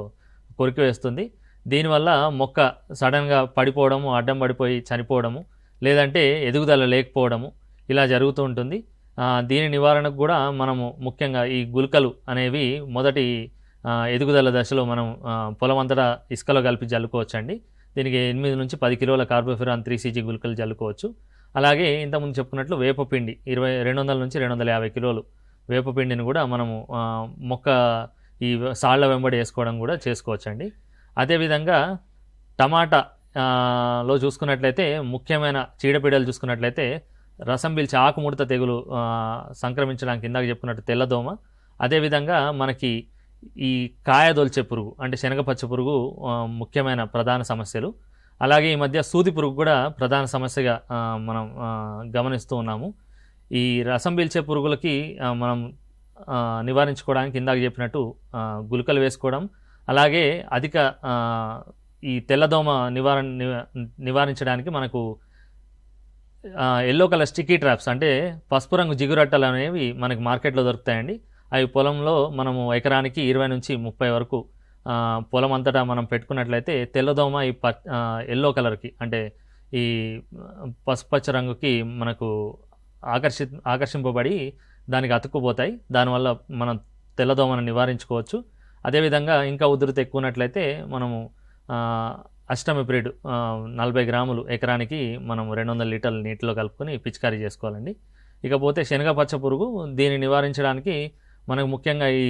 కొరికి వేస్తుంది. దీనివల్ల మొక్క సడన్గా పడిపోవడము, అడ్డం పడిపోయి చనిపోవడము, లేదంటే ఎదుగుదల లేకపోవడము ఇలా జరుగుతూ ఉంటుంది. దీని నివారణకు కూడా మనము ముఖ్యంగా ఈ గుళికలు అనేవి మొదటి ఎదుగుదల దశలో మనం పొలం అంతటా ఇసుకలో కలిపి జల్లుకోవచ్చండి. దీనికి 8 నుంచి 10 కిలోల కార్బోఫిరాన్ 3CG గుళికలు జల్లుకోవచ్చు. అలాగే ఇంతకుముందు చెప్పుకున్నట్లు వేపపిండి 200 నుంచి 250 కిలోలు వేపపిండిని కూడా మనము మొక్క ఈ సాళ్ల వెంబడి వేసుకోవడం కూడా చేసుకోవచ్చండి. అదేవిధంగా టమాటాలో చూసుకున్నట్లయితే ముఖ్యమైన చీడపీడలు చూసుకున్నట్లయితే రసం పీల్చే ఆకుముడత తెగులు సంక్రమించడానికి ఇందాక చెప్పుకున్నట్టు తెల్లదోమ, అదేవిధంగా మనకి ఈ కాయదొల్చే పురుగు అంటే శనగపచ్చ పురుగు ముఖ్యమైన ప్రధాన సమస్యలు. అలాగే ఈ మధ్య సూది పురుగు కూడా ప్రధాన సమస్యగా మనం గమనిస్తూ ఉన్నాము. ఈ రసం పీల్చే పురుగులకి మనం నివారించుకోవడానికి ఇందాక చెప్పినట్టు గుళికలు వేసుకోవడం, అలాగే అధిక ఈ తెల్లదోమ నివారించడానికి మనకు ఎల్లో కలర్ స్టిక్కీ ట్రాప్స్ అంటే పసుపు రంగు జిగురట్టలు అనేవి మనకి మార్కెట్లో దొరుకుతాయండి. అవి పొలంలో మనము ఎకరానికి 20 నుంచి 30 వరకు పొలం అంతటా మనం పెట్టుకున్నట్లయితే తెల్లదోమ ఈ ఎల్లో కలర్కి అంటే ఈ పసుపచ్చ రంగుకి మనకు ఆకర్షింపబడి దానికి అతుక్కుపోతాయి. దానివల్ల మనం తెల్లదోమను నివారించుకోవచ్చు. అదేవిధంగా ఇంకా ఉధృతి ఎక్కువ ఉన్నట్లయితే మనము అష్టమిప్రిడ్ 40 గ్రాములు ఎకరానికి మనం 200 లీటర్ల నీటిలో కలుపుకొని పిచికారీ చేసుకోవాలండి. ఇకపోతే శనగ పచ్చ పురుగు, దీన్ని నివారించడానికి మనకు ముఖ్యంగా ఈ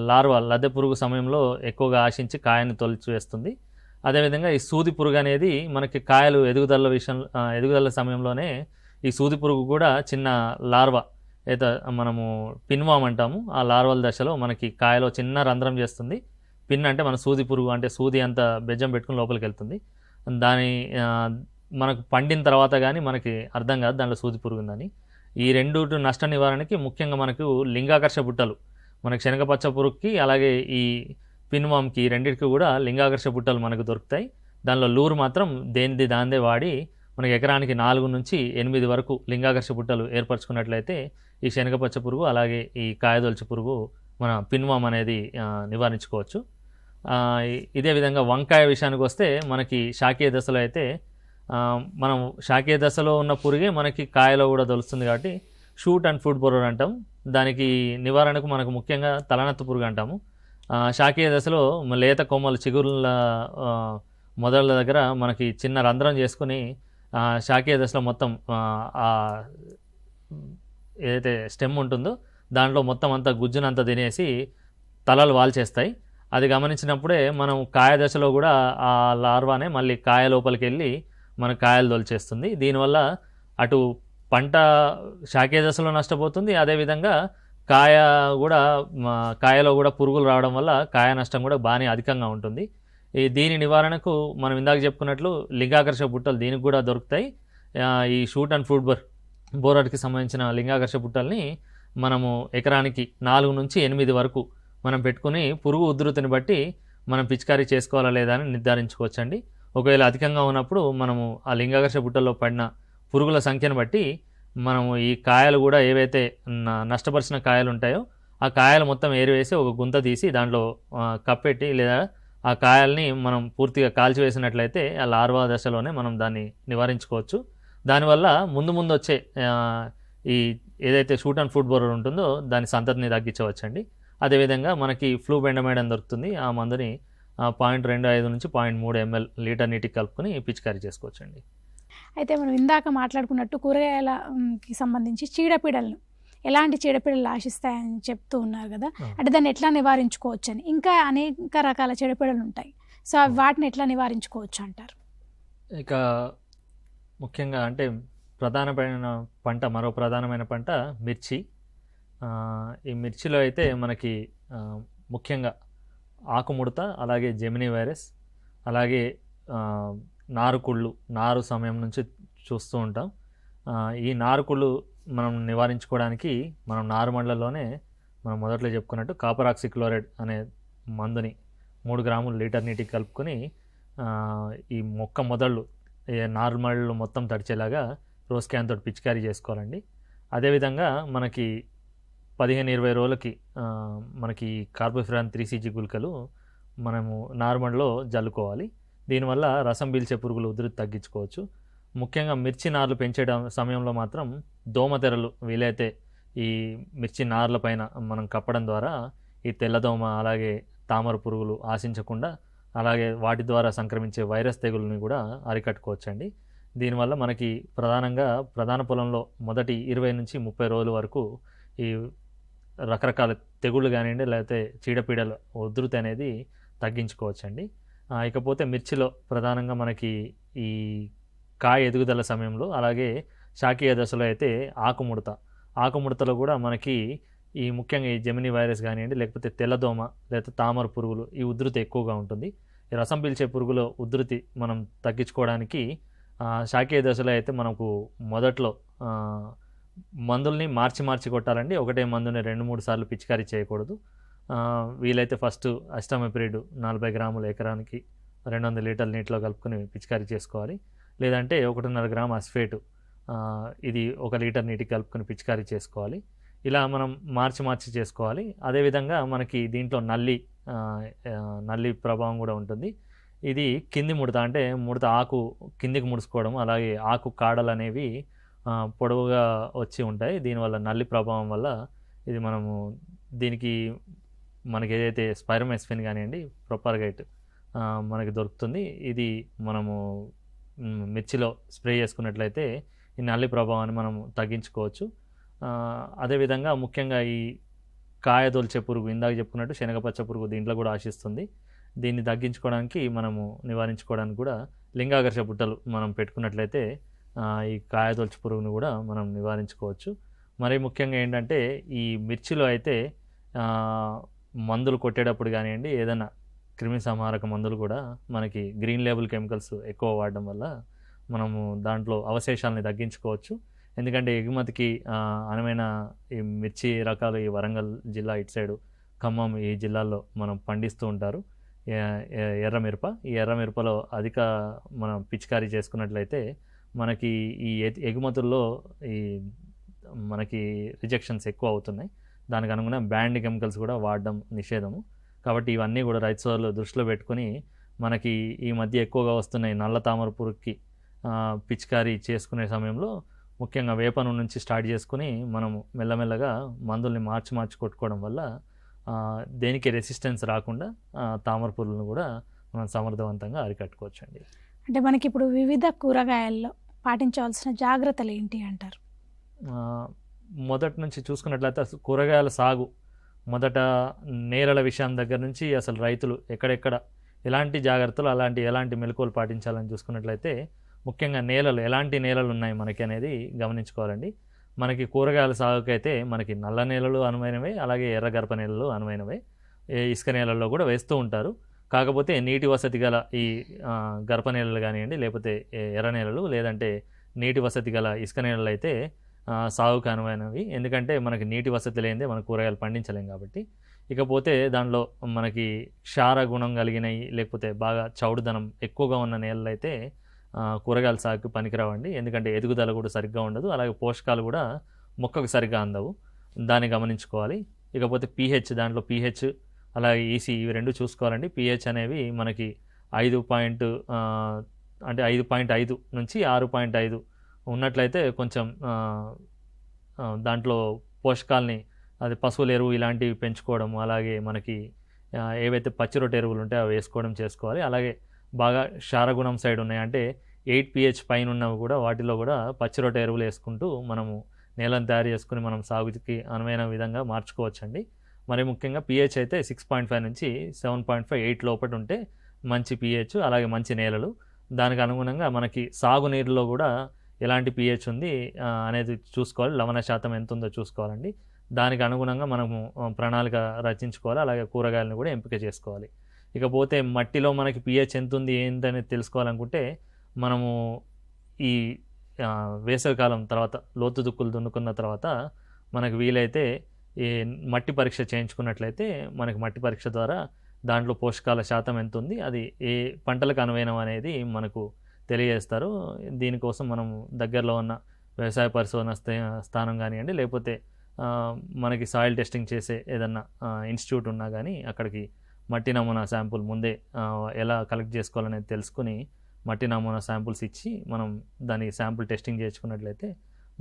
లార్వా లద్దె పురుగు సమయంలో ఎక్కువగా ఆశించి కాయను తొలిచివేస్తుంది. అదేవిధంగా ఈ సూది పురుగు అనేది మనకి కాయలు ఎదుగుదల సమయంలోనే ఈ సూది పురుగు కూడా చిన్న లార్వా అయితే మనము పిన్వామ్ అంటాము. ఆ లార్వల్ దశలో మనకి కాయలో చిన్న రంధ్రం చేస్తుంది. పిన్ అంటే మన సూది పురుగు అంటే సూది అంత బెజ్జం పెట్టుకుని లోపలికి వెళ్తుంది. దాని మనకు పండిన తర్వాత కానీ మనకి అర్థం కాదు దాంట్లో సూది పురుగు ఉందని. ఈ రెండు నష్ట నివారణకి ముఖ్యంగా మనకు లింగాకర్ష బుట్టలు మనకు శనగపచ్చ పురుగుకి అలాగే ఈ పిన్వామ్కి రెండింటికి కూడా లింగాకర్ష బుట్టలు మనకు దొరుకుతాయి. దానిలో లూరు మాత్రం దాందే వాడి మనకి ఎకరానికి 4 నుంచి 8 వరకు లింగాకర్ష బుట్టలు ఏర్పరచుకున్నట్లయితే ఈ శనగపచ్చ పురుగు అలాగే ఈ కాయదొలుచు పురుగు మన పిన్వామ్ అనేది నివారించుకోవచ్చు. ఇదే విధంగా వంకాయ విషయానికి వస్తే మనకి శాఖీయ దశలో అయితే మనం శాఖీయ దశలో ఉన్న పురుగే మనకి కాయలో కూడా దొలుస్తుంది కాబట్టి షూట్ అండ్ ఫుడ్ బోరర్ అంటాం. దానికి నివారణకు మనకు ముఖ్యంగా తలనత్త పురుగు అంటాము. శాఖీయ దశలో లేత కొమ్మలు చిగురుల మొదళ్ళ దగ్గర మనకి చిన్న రంధ్రం చేసుకుని శాఖీయ దశలో మొత్తం ఏదైతే స్టెమ్ ఉంటుందో దాంట్లో మొత్తం అంతా గుజ్జునంతా తినేసి తలలు వాల్చేస్తాయి. అది గమనించినప్పుడే మనం కాయ దశలో కూడా ఆ లార్వానే మళ్ళీ కాయ లోపలికి వెళ్ళి మన కాయలు దొలిచేస్తుంది. దీనివల్ల అటు పంట శాఖీయ దశలో నష్టపోతుంది. అదేవిధంగా కాయలో కూడా పురుగులు రావడం వల్ల కాయ నష్టం కూడా బాగానే అధికంగా ఉంటుంది. దీని నివారణకు మనం ఇందాక చెప్పుకున్నట్లు లింగాకర్షక బుట్టలు దీనికి కూడా దొరుకుతాయి. ఈ షూట్ అండ్ ఫుడ్ బోరర్కి సంబంధించిన లింగాకర్షక బుట్టల్ని మనము ఎకరానికి 4 నుంచి 8 వరకు మనం పెట్టుకుని పురుగు ఉధృతిని బట్టి మనం పిచికారీ చేసుకోవాలా లేదా అని నిర్ధారించుకోవచ్చండి. ఒకవేళ అధికంగా ఉన్నప్పుడు మనము ఆ లింగాకర్షక బుట్టల్లో పడిన పురుగుల సంఖ్యను బట్టి మనము ఈ కాయలు కూడా ఏవైతే నష్టపరిచిన కాయలు ఉంటాయో ఆ కాయలు మొత్తం ఏరివేసి ఒక గుంత తీసి దాంట్లో కప్పెట్టి లేదా ఆ కాయల్ని మనం పూర్తిగా కాల్చివేసినట్లయితే ఆ లార్వా దశలోనే మనం దాన్ని నివారించుకోవచ్చు. దానివల్ల ముందు వచ్చే ఈ ఏదైతే షూట్ అండ్ ఫుడ్ బోరర్ ఉంటుందో దాని సంతతిని తగ్గించవచ్చండి. అదేవిధంగా మనకి ఫ్లూ బెండమైడ్ దొరుకుతుంది. ఆ మందుని 0.25 నుంచి 0.3 ml లీటర్ నీటికి కలుపుకొని పిచికారీ చేసుకోవచ్చండి. అయితే మనం ఇందాక మాట్లాడుకున్నట్టు కూరగాయలకి సంబంధించి చీడపీడలను ఎలాంటి చీడపీడలు ఆశిస్తాయని చెప్తూ ఉన్నారు కదా, అంటే దాన్ని ఎట్లా నివారించుకోవచ్చు అని. ఇంకా అనేక రకాల చీడపీడలు ఉంటాయి. సో వాటిని ఎట్లా నివారించుకోవచ్చు అంటారు? ఇక ముఖ్యంగా అంటే మరో ప్రధానమైన పంట మిర్చి. ఈ మిర్చిలో అయితే మనకి ముఖ్యంగా ఆకుముడత, అలాగే జెమినీ వైరస్, అలాగే నారుకుళ్ళు నారు సమయం నుంచి చూస్తూ ఉంటాం. ఈ నారుకుళ్ళు మనం నివారించుకోవడానికి మనం నారుమళ్లలోనే మనం మొదట్లో చెప్పుకున్నట్టు కాపర్ ఆక్సిక్లోరైడ్ అనే మందుని 3 గ్రాములు లీటర్ నీటికి కలుపుకొని ఈ మొక్క మొదళ్ళు నారుమళ్ళు మొత్తం తడిచేలాగా రోజ్ క్యాన్ తోటి పిచికారీ చేసుకోవాలండి. అదేవిధంగా మనకి 15-20 రోజులకి మనకి కార్బోఫ్యూరాన్ 3cg గుళికలు మనము నార్మల్లో జల్లుకోవాలి. దీనివల్ల రసం పీల్చే పురుగులు ఉధృతి తగ్గించుకోవచ్చు. ముఖ్యంగా మిర్చి నార్లు పెంచే సమయంలో మాత్రం దోమతెరలు వీలైతే ఈ మిర్చి నార్ల పైన మనం కప్పడం ద్వారా ఈ తెల్లదోమ అలాగే తామర పురుగులు ఆశించకుండా అలాగే వాటి ద్వారా సంక్రమించే వైరస్ తెగులని కూడా అరికట్టుకోవచ్చండి. దీనివల్ల మనకి ప్రధాన పొలంలో మొదటి 20 నుంచి 30 రోజుల వరకు ఈ రకరకాల తెగుళ్ళు కానివ్వండి లేకపోతే చీడపీడల ఉధృతి అనేది తగ్గించుకోవచ్చండి. ఇకపోతే మిర్చిలో ప్రధానంగా మనకి ఈ కాయ ఎదుగుదల సమయంలో అలాగే శాఖీయ దశలో అయితే ఆకుముడతలో కూడా మనకి ఈ ముఖ్యంగా ఈ జెమినీ వైరస్ కానివ్వండి లేకపోతే తెల్లదోమ లేకపోతే తామర పురుగులు ఈ ఉధృతి ఎక్కువగా ఉంటుంది. ఈ రసం పీల్చే పురుగుల ఉధృతి మనం తగ్గించుకోవడానికి శాఖీయ దశలో అయితే మనకు మొదట్లో మందుల్ని మార్చి కొట్టాలండి. ఒకటే మందుని 2-3 సార్లు పిచికారీ చేయకూడదు. వీలైతే ఫస్ట్ అస్టామిప్రిడ్ 40 గ్రాముల ఎకరానికి 200 లీటర్ల నీటిలో కలుపుకొని పిచికారీ చేసుకోవాలి. లేదంటే 1.5 గ్రాము అస్ఫేటు ఇది 1 లీటర్ నీటికి కలుపుకొని పిచికారీ చేసుకోవాలి. ఇలా మనం మార్చి చేసుకోవాలి. అదేవిధంగా మనకి దీంట్లో నల్లి ప్రభావం కూడా ఉంటుంది. ఇది కింది ముడత, అంటే ముడత ఆకు కిందికి ముడుచుకోవడం, అలాగే ఆకు కాడలు అనేవి పొడవుగా వచ్చి ఉంటాయి. దీనివల్ల నల్లి ప్రభావం వల్ల ఇది దీనికి మనకి ఏదైతే స్పైరోమెస్ఫిన్ కానివ్వండి, ప్రొపాగేట్ మనకి దొరుకుతుంది. ఇది మనము మిర్చిలో స్ప్రే చేసుకున్నట్లయితే ఈ నల్లి ప్రభావాన్ని మనం తగ్గించుకోవచ్చు. అదేవిధంగా ముఖ్యంగా ఈ కాయ తొలిచే పురుగు, ఇందాక చెప్పుకున్నట్టు శనగపచ్చ పురుగు దీంట్లో కూడా ఆశిస్తుంది. దీన్ని తగ్గించుకోవడానికి నివారించుకోవడానికి కూడా లింగాకర్ష బుట్టలు మనం పెట్టుకున్నట్లయితే ఈ కాయ తొలిచే పురుగును కూడా మనం నివారించుకోవచ్చు. మరి ముఖ్యంగా ఏంటంటే ఈ మిర్చిలో అయితే మందులు కొట్టేటప్పుడు కానివ్వండి, ఏదైనా క్రిమి సంహారక మందులు కూడా మనకి గ్రీన్ లేబుల్ కెమికల్స్ ఎక్కువ వాడడం వల్ల మనము దాంట్లో అవశేషాలని తగ్గించుకోవచ్చు. ఎందుకంటే ఎగుమతికి అనువైన ఈ మిర్చి రకాలు ఈ వరంగల్ జిల్లా ఇటు సైడు ఖమ్మం ఈ జిల్లాల్లో మనం పండిస్తూ ఉంటారు ఎర్రమిరప. ఈ ఎర్రమిరపలో అధిక మనం పిచికారీ చేసుకున్నట్లయితే మనకి ఈ ఎగుమతుల్లో మనకి రిజెక్షన్స్ ఎక్కువ అవుతున్నాయి. దానికి అనుగుణంగా బ్యాండ్ కెమికల్స్ కూడా వాడడం నిషేధము. కాబట్టి ఇవన్నీ కూడా రైతు సోదరులు దృష్టిలో పెట్టుకుని మనకి ఈ మధ్య ఎక్కువగా వస్తున్నాయి నల్ల తామర పురుగుకి పిచికారీ చేసుకునే సమయంలో ముఖ్యంగా వేప నూనె నుంచి స్టార్ట్ చేసుకుని మనము మెల్లమెల్లగా మందుల్ని మార్చి కొట్టుకోవడం వల్ల దేనికి రెసిస్టెన్స్ రాకుండా తామర పురుగులను కూడా మనం సమర్థవంతంగా అరికట్టుకోవచ్చు అండి. అంటే మనకి ఇప్పుడు వివిధ కూరగాయల్లో పాటించవలసిన జాగ్రత్తలు ఏంటి అంటారు? మొదటి నుంచి చూసుకున్నట్లయితే కూరగాయల సాగు మొదట నేలల విషయం దగ్గర నుంచి అసలు రైతులు ఎక్కడెక్కడ ఎలాంటి జాగ్రత్తలు ఎలాంటి మెలకువలు పాటించాలని చూసుకున్నట్లయితే ముఖ్యంగా ఎలాంటి నేలలు ఉన్నాయి మనకి అనేది గమనించుకోవాలండి. మనకి కూరగాయల సాగుకైతే మనకి నల్ల నేలలు అనువైనవే, అలాగే ఎర్ర గర్భ నేలలు అనువైనవే. ఇసుక నేలల్లో కూడా వేస్తూ ఉంటారు. కాకపోతే నీటి వసతి గల ఈ గర్భ నేలలు కానివ్వండి, లేకపోతే ఎర్ర నేలలు, లేదంటే నీటి వసతి గల ఇసుక నేలలు అయితే సాగుకు అనువైనవి. ఎందుకంటే మనకి నీటి వసతి లేనిదే మన కూరగాయలు పండించలేం కాబట్టి. ఇకపోతే దానిలో మనకి క్షార గుణం కలిగినవి, లేకపోతే బాగా చౌడుదనం ఎక్కువగా ఉన్న నేలలు అయితే కూరగాయల సాగుకి పనికిరావండి. ఎందుకంటే ఎదుగుదల కూడా సరిగ్గా ఉండదు, అలాగే పోషకాలు కూడా మొక్కకు సరిగ్గా అందవు. దాన్ని గమనించుకోవాలి. ఇకపోతే pH, దాంట్లో pH అలాగే EC ఇవి రెండు చూసుకోవాలండి. pH అనేవి మనకి 5.5 నుంచి 6.5 ఉన్నట్లయితే కొంచెం దాంట్లో పోషకాలని అది పశువుల ఎరువు ఇలాంటివి పెంచుకోవడం, అలాగే మనకి ఏవైతే పచ్చి రొట్టె ఎరువులు ఉంటాయో అవి వేసుకోవడం చేసుకోవాలి. అలాగే బాగా క్షారగుణం సైడ్ ఉన్నాయి అంటే 8 pH పైన ఉన్నవి కూడా వాటిలో కూడా పచ్చి రొట్టె ఎరువులు వేసుకుంటూ మనము నేలను తయారు చేసుకుని మనం సాగుకి అనువైన విధంగా మార్చుకోవచ్చండి. మరి ముఖ్యంగా pH అయితే 6.5 నుంచి 7.5, 8 లోపల ఉంటే మంచి pH, అలాగే మంచి నేలలు. దానికి అనుగుణంగా మనకి సాగునీరులో కూడా ఎలాంటి pH ఉంది అనేది చూసుకోవాలి. లవణ శాతం ఎంత ఉందో చూసుకోవాలండి. దానికి అనుగుణంగా మనము ప్రణాళిక రచించుకోవాలి. అలాగే కూరగాయలను కూడా ఎంపిక చేసుకోవాలి. ఇకపోతే మట్టిలో మనకి pH ఎంత ఉంది ఏంటనేది తెలుసుకోవాలనుకుంటే మనము ఈ వేసవికాలం తర్వాత లోతు దుక్కులు దున్నుకున్న తర్వాత మనకు వీలైతే ఈ మట్టి పరీక్ష చేయించుకున్నట్లయితే మనకి మట్టి పరీక్ష ద్వారా దాంట్లో పోషకాల శాతం ఎంత ఉంది, అది ఏ పంటలకు అనువైనం అనేది మనకు తెలియజేస్తారు. దీనికోసం మనం దగ్గరలో ఉన్న వ్యవసాయ పరిశోధన స్థానం కానివ్వండి, లేకపోతే మనకి సాయిల్ టెస్టింగ్ చేసే ఏదన్నా ఇన్స్టిట్యూట్ ఉన్నా కానీ అక్కడికి మట్టి నమూనా శాంపుల్ ముందే ఎలా కలెక్ట్ చేసుకోవాలనేది తెలుసుకుని మట్టి నమూనా శాంపుల్స్ ఇచ్చి మనం దాని శాంపుల్ టెస్టింగ్ చేసుకున్నట్లయితే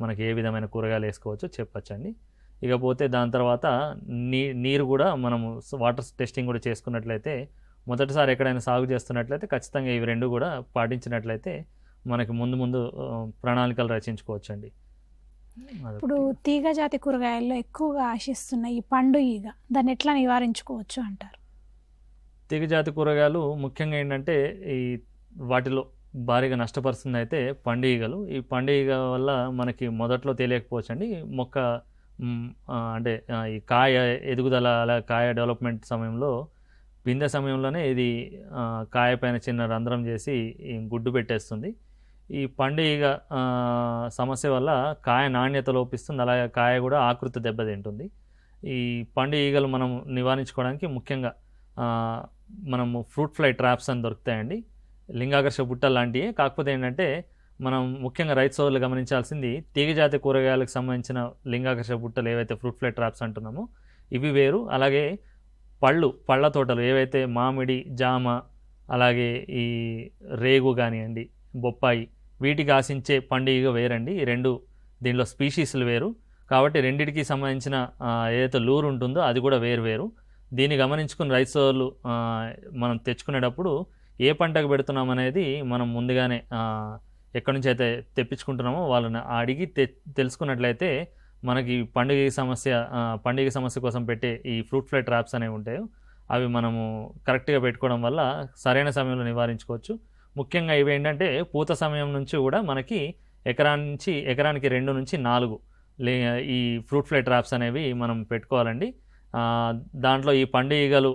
మనకి ఏ విధమైన కూరగాయలు వేసుకోవచ్చో చెప్పచ్చండి. ఇకపోతే దాని తర్వాత నీరు కూడా మనము వాటర్ టెస్టింగ్ కూడా చేసుకున్నట్లయితే మొదటిసారి ఎక్కడైనా సాగు చేస్తున్నట్లయితే ఖచ్చితంగా ఇవి రెండు కూడా పాటించినట్లయితే మనకి ముందు ప్రణాళికలు రచించుకోవచ్చండి. ఇప్పుడు తీగ జాతి కూరగాయల్లో ఎక్కువగా ఆశిస్తున్న ఈ పండు ఈగ, దాన్ని ఎట్లా నివారించుకోవచ్చు అంటారు? తీగ జాతి కూరగాయలు ముఖ్యంగా ఏంటంటే ఈ వాటిలో భారీగా నష్టపరుస్తుంది అయితే పండు ఈగలు. ఈ పండు ఈగ వల్ల మనకి మొదట్లో తెలియకపోవచ్చండి. మొక్క అంటే ఈ కాయ ఎదుగుదల అలా కాయ డెవలప్మెంట్ సమయంలో పిందె సమయంలోనే ఇది కాయ పైన చిన్న రంధ్రం చేసి గుడ్డు పెట్టేస్తుంది. ఈ పండు ఈగ సమస్య వల్ల కాయ నాణ్యత లోపిస్తుంది, అలాగే కాయ కూడా ఆకృతి దెబ్బతింటుంది. ఈ పండు ఈగలు మనం నివారించుకోవడానికి ముఖ్యంగా మనము ఫ్రూట్ ఫ్లై ట్రాప్స్ అని దొరుకుతాయండి, లింగాకర్ష బుట్టలు లాంటివి. కాకపోతే ఏంటంటే మనం ముఖ్యంగా రైతు సోదరులు గమనించాల్సింది తీగజాతి కూరగాయలకు సంబంధించిన లింగాకర్ష బుట్టలు ఏవైతే ఫ్రూట్ ఫ్లై ట్రాప్స్ అంటున్నామో ఇవి వేరు. అలాగే పళ్ళ తోటలు ఏవైతే మామిడి, జామ, అలాగే ఈ రేగు కానివ్వండి, బొప్పాయి, వీటికి ఆశించే పండుగ వేరండి. ఈ రెండు దీనిలో స్పీషీస్లు వేరు కాబట్టి రెండిటికి సంబంధించిన ఏదైతే లూరు ఉంటుందో అది కూడా వేరు. దీన్ని గమనించుకుని రైతు సోదరులు మనం తెచ్చుకునేటప్పుడు ఏ పంటకు పెడుతున్నాం అనేది మనం ముందుగానే ఎక్కడి నుంచి అయితే తెప్పించుకుంటున్నామో వాళ్ళని అడిగి తెలుసుకున్నట్లయితే మనకి పండుగ సమస్య కోసం పెట్టే ఈ ఫ్రూట్ ఫ్లై ట్రాప్స్ అనేవి ఉంటాయో అవి మనము కరెక్ట్గా పెట్టుకోవడం వల్ల సరైన సమయంలో నివారించుకోవచ్చు. ముఖ్యంగా ఇవి ఏంటంటే పూత సమయం నుంచి కూడా మనకి ఎకరానికి 2 నుంచి 4 ఈ ఫ్రూట్ ఫ్లై ట్రాప్స్ అనేవి మనం పెట్టుకోవాలండి. దాంట్లో ఈ పండు ఈగలు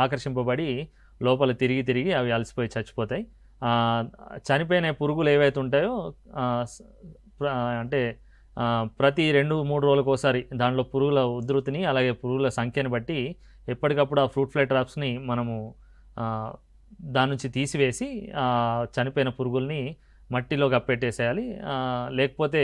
ఆకర్షింపబడి లోపల తిరిగి అవి అలసిపోయి చచ్చిపోతాయి. చనిపోయిన పురుగులు ఏవైతే ఉంటాయో అంటే ప్రతి 2-3 రోజులకు ఒకసారి దాంట్లో పురుగుల ఉధృతిని అలాగే పురుగుల సంఖ్యను బట్టి ఎప్పటికప్పుడు ఆ ఫ్రూట్ ఫ్లై ట్రాప్స్ని మనము దాని నుంచి తీసివేసి చనిపోయిన పురుగుల్ని మట్టిలో కప్పెట్టేసేయాలి. లేకపోతే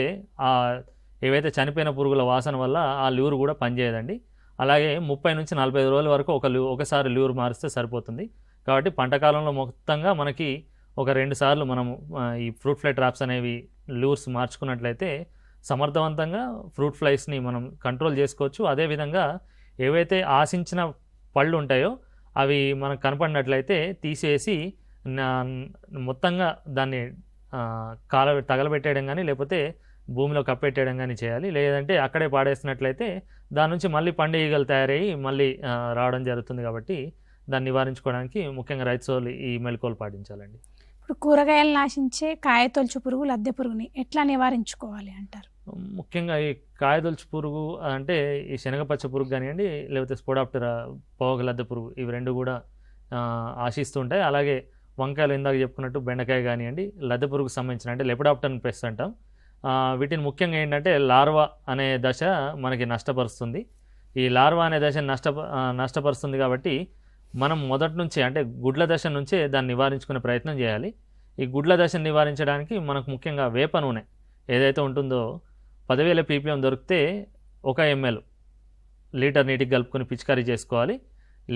ఏవైతే చనిపోయిన పురుగుల వాసన వల్ల ఆ ల్యూర్ కూడా పనిచేయదండి. అలాగే 30 నుంచి 45 రోజుల వరకు ఒకసారి ల్యూర్ మారిస్తే సరిపోతుంది. కాబట్టి పంటకాలంలో మొత్తంగా మనకి ఒక 2 సార్లు మనము ఈ ఫ్రూట్ ఫ్లై ట్రాప్స్ అనేవి ల్యూర్స్ మార్చుకున్నట్లయితే సమర్థవంతంగా ఫ్రూట్ ఫ్లైస్ని మనం కంట్రోల్ చేసుకోవచ్చు. అదేవిధంగా ఏవైతే ఆశించిన పళ్ళు ఉంటాయో అవి మనకు కనపడినట్లయితే తీసేసి మొత్తంగా దాన్ని తగలబెట్టేయడం కానీ లేకపోతే భూమిలో కప్పెట్టేయడం కానీ చేయాలి. లేదంటే అక్కడే పాడేసినట్లయితే దాని నుంచి మళ్ళీ పండు ఈగలు తయారయ్యి మళ్ళీ రావడం జరుగుతుంది. కాబట్టి దాన్ని నివారించుకోవడానికి ముఖ్యంగా రైతు సోదరులు ఈ మెలకువలు పాటించాలండి. ఇప్పుడు కూరగాయలు నాశించే కాయతొలుచు పురుగు, లద్దె పురుగుని ఎట్లా నివారించుకోవాలి అంటారు? ముఖ్యంగా ఈ కాయతొలుచు పురుగు అంటే ఈ శనగపచ్చ పురుగు కానివ్వండి లేకపోతే స్పోడాప్టెరా పోగ లద్దె పురుగు ఇవి 2 కూడా ఆశిస్తూ ఉంటాయి. అలాగే వంకాయలు ఇందాక చెప్పుకున్నట్టు బెండకాయ కానివ్వండి లద్దె పురుగుకు సంబంధించిన అంటే లెపిడాప్టెరా పెస్ట్ అంటాం. వీటిని ముఖ్యంగా ఏంటంటే లార్వా అనే దశ మనకి నష్టపరుస్తుంది. ఈ లార్వా అనే దశ నష్టపరుస్తుంది కాబట్టి మనం మొదటి నుంచి అంటే గుడ్ల దశ నుంచే దాన్ని నివారించుకునే ప్రయత్నం చేయాలి. ఈ గుడ్ల దశను నివారించడానికి మనకు ముఖ్యంగా వేప నూనె ఏదైతే ఉంటుందో 10,000 ppm దొరికితే 1 ml లీటర్ నీటికి కలుపుకొని పిచికారీ చేసుకోవాలి.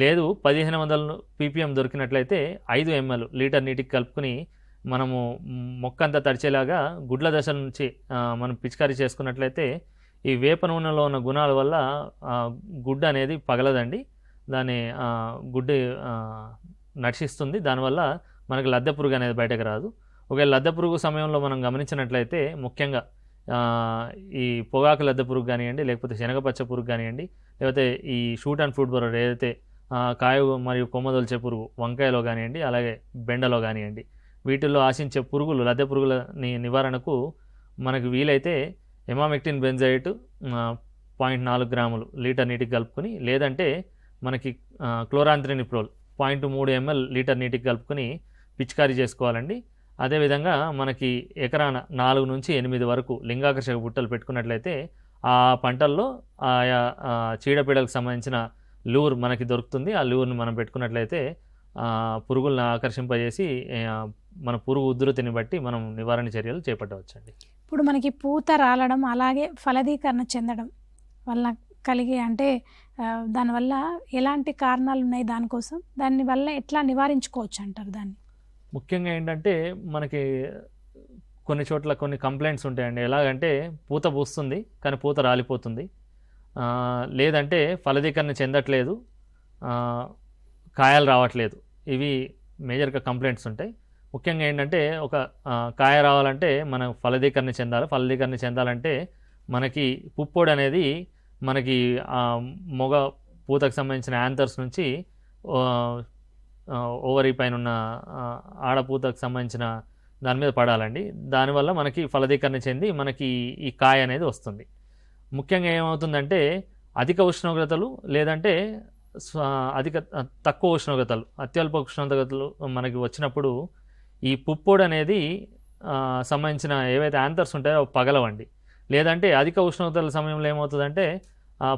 లేదు 1500 ppm దొరికినట్లయితే 5 ml లీటర్ నీటికి కలుపుకొని మనము మొక్కంతా తడిచేలాగా గుడ్ల దశ నుంచి మనం పిచికారీ చేసుకున్నట్లయితే ఈ వేప నూనెలో ఉన్న గుణాల వల్ల గుడ్డ అనేది పగలదండి, దాని గుడ్డు నశిస్తుంది. దానివల్ల మనకి లద్దె పురుగు అనేది బయటకు రాదు. ఒకవేళ లద్దె పురుగు సమయంలో మనం గమనించినట్లయితే ముఖ్యంగా ఈ పొగాకు లద్దె పురుగు కానివ్వండి లేకపోతే శనగపచ్చ పురుగు కానివ్వండి లేకపోతే ఈ షూట్ అండ్ ఫ్రూట్ బర్రర్ ఏదైతే కాయ మరియు కొమ్మదొల్చే పురుగు వంకాయలో కానివ్వండి అలాగే బెండలో కానివ్వండి వీటిల్లో ఆశించే పురుగులు లద్దె పురుగుల నివారణకు మనకు వీలైతే ఎమామెక్టిన్ బెంజైట్ 0.4 గ్రాములు లీటర్ నీటికి కలుపుకొని లేదంటే మనకి క్లోరాంత్రినిప్రోల్ 0.3 ml లీటర్ నీటికి కలుపుకొని పిచికారీ చేసుకోవాలండి. అదేవిధంగా మనకి ఎకరాన 4 నుంచి 8 వరకు లింగాకర్షక బుట్టలు పెట్టుకున్నట్లయితే ఆ పంటల్లో ఆయా చీడపీడలకు సంబంధించిన లూర్ మనకి దొరుకుతుంది. ఆ లూర్ని మనం పెట్టుకున్నట్లయితే పురుగులను ఆకర్షింపజేసి మన పురుగు ఉధృతిని బట్టి మనం నివారణ చర్యలు చేపట్టవచ్చండి. ఇప్పుడు మనకి పూత రాలడం అలాగే ఫలదీకరణ చెందడం వల్ల కలిగే అంటే దానివల్ల ఎలాంటి కారణాలు ఉన్నాయి, దానికోసం దానివల్ల ఎట్లా నివారించుకోవచ్చు అంటారు? దాన్ని ముఖ్యంగా ఏంటంటే మనకి కొన్ని చోట్ల కొన్ని కంప్లైంట్స్ ఉంటాయండి. ఎలాగంటే పూత పూస్తుంది కానీ పూత రాలిపోతుంది, లేదంటే ఫలదీకరణ చెందట్లేదు, కాయలు రావట్లేదు. ఇవి మేజర్గా కంప్లైంట్స్ ఉంటాయి. ముఖ్యంగా ఏంటంటే ఒక కాయ రావాలంటే మనం ఫలదీకరణ చెందాలి. ఫలదీకరణ చెందాలంటే మనకి పుప్పొడి అనేది మనకి మొగ పూతకు సంబంధించిన యాంథర్స్ నుంచి ఓవరీ పైన ఉన్న ఆడపూతకు సంబంధించిన దాని మీద పడాలండి. దానివల్ల మనకి ఫలదీకరణ చెంది మనకి ఈ కాయ అనేది వస్తుంది. ముఖ్యంగా ఏమవుతుందంటే అధిక ఉష్ణోగ్రతలు లేదంటే తక్కువ ఉష్ణోగ్రతలు అత్యల్ప ఉష్ణోగ్రతలు మనకి వచ్చినప్పుడు ఈ పుప్పొడి అనేది సంబంధించిన ఏవైతే యాంథర్స్ ఉంటాయో పగలవండి. లేదంటే అధిక ఉష్ణోగ్రతల సమయంలో ఏమవుతుందంటే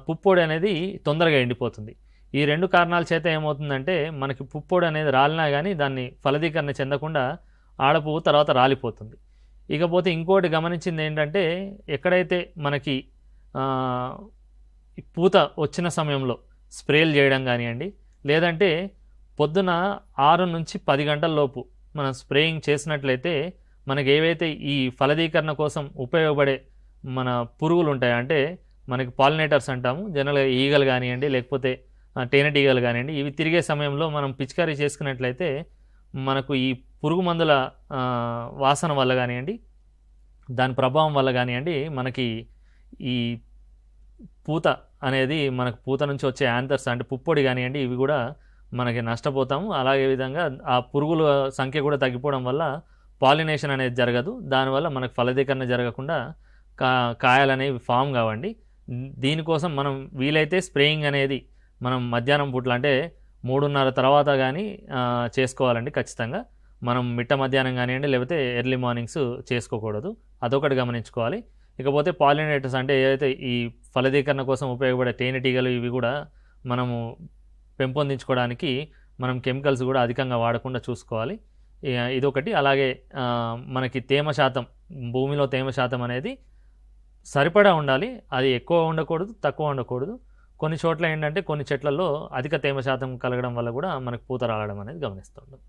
పుప్పొడి అనేది తొందరగా ఎండిపోతుంది. ఈ 2 కారణాల చేత ఏమవుతుందంటే మనకి పుప్పొడి అనేది రాలినా కానీ దాన్ని ఫలదీకరణ చెందకుండా ఆడపువ్వు తర్వాత రాలిపోతుంది. ఇకపోతే ఇంకోటి గమనించింది ఏంటంటే ఎక్కడైతే మనకి ఈ పూత వచ్చిన సమయంలో స్ప్రేలు చేయడం కానివ్వండి, లేదంటే పొద్దున 6 నుంచి 10 గంటల లోపు మనం స్ప్రేయింగ్ చేసినట్లయితే మనకి ఏవైతే ఈ ఫలదీకరణ కోసం ఉపయోగపడే మన పురుగులు ఉంటాయి, అంటే మనకి పాలినేటర్స్ అంటాము జనరల్గా, ఈగలు కానివ్వండి లేకపోతే తేనెటీగలు కానివ్వండి, ఇవి తిరిగే సమయంలో మనం పిచికారీ చేసుకున్నట్లయితే మనకు ఈ పురుగు మందుల వాసన వల్ల కానివ్వండి, దాని ప్రభావం వల్ల కానివ్వండి, మనకి ఈ పూత అనేది మనకు పూత నుంచి వచ్చే యాంథర్స్ అంటే పుప్పొడి కానివ్వండి, ఇవి కూడా మనకి నష్టపోతాము. అలాగే విధంగా ఆ పురుగుల సంఖ్య కూడా తగ్గిపోవడం వల్ల పాలినేషన్ అనేది జరగదు. దానివల్ల మనకు ఫలదీకరణ జరగకుండా కాయలు అనేవి ఫామ్ కావండి. దీనికోసం మనం వీలైతే స్ప్రేయింగ్ అనేది మనం మధ్యాహ్నం పూట్ల అంటే 3:30 తర్వాత కానీ చేసుకోవాలండి ఖచ్చితంగా. మనం మిట్ట మధ్యాహ్నం కానివ్వండి లేకపోతే ఎర్లీ మార్నింగ్స్ చేసుకోకూడదు, అదొకటి గమనించుకోవాలి. ఇకపోతే పాలినేటర్స్ అంటే ఏదైతే ఈ ఫలదీకరణ కోసం ఉపయోగపడే తేనెటీగలు, ఇవి కూడా మనము పెంపొందించుకోవడానికి మనం కెమికల్స్ కూడా అధికంగా వాడకుండా చూసుకోవాలి. ఇదొకటి. అలాగే మనకి తేమ శాతం, భూమిలో తేమ శాతం అనేది సరిపడా ఉండాలి. అది ఎక్కువ ఉండకూడదు, తక్కువ ఉండకూడదు. కొన్ని చోట్ల ఏంటంటే కొన్ని చెట్లలో అధిక తేమ శాతం కలగడం వల్ల కూడా మనకు పూత రావడం అనేది గమనిస్తుంటాం.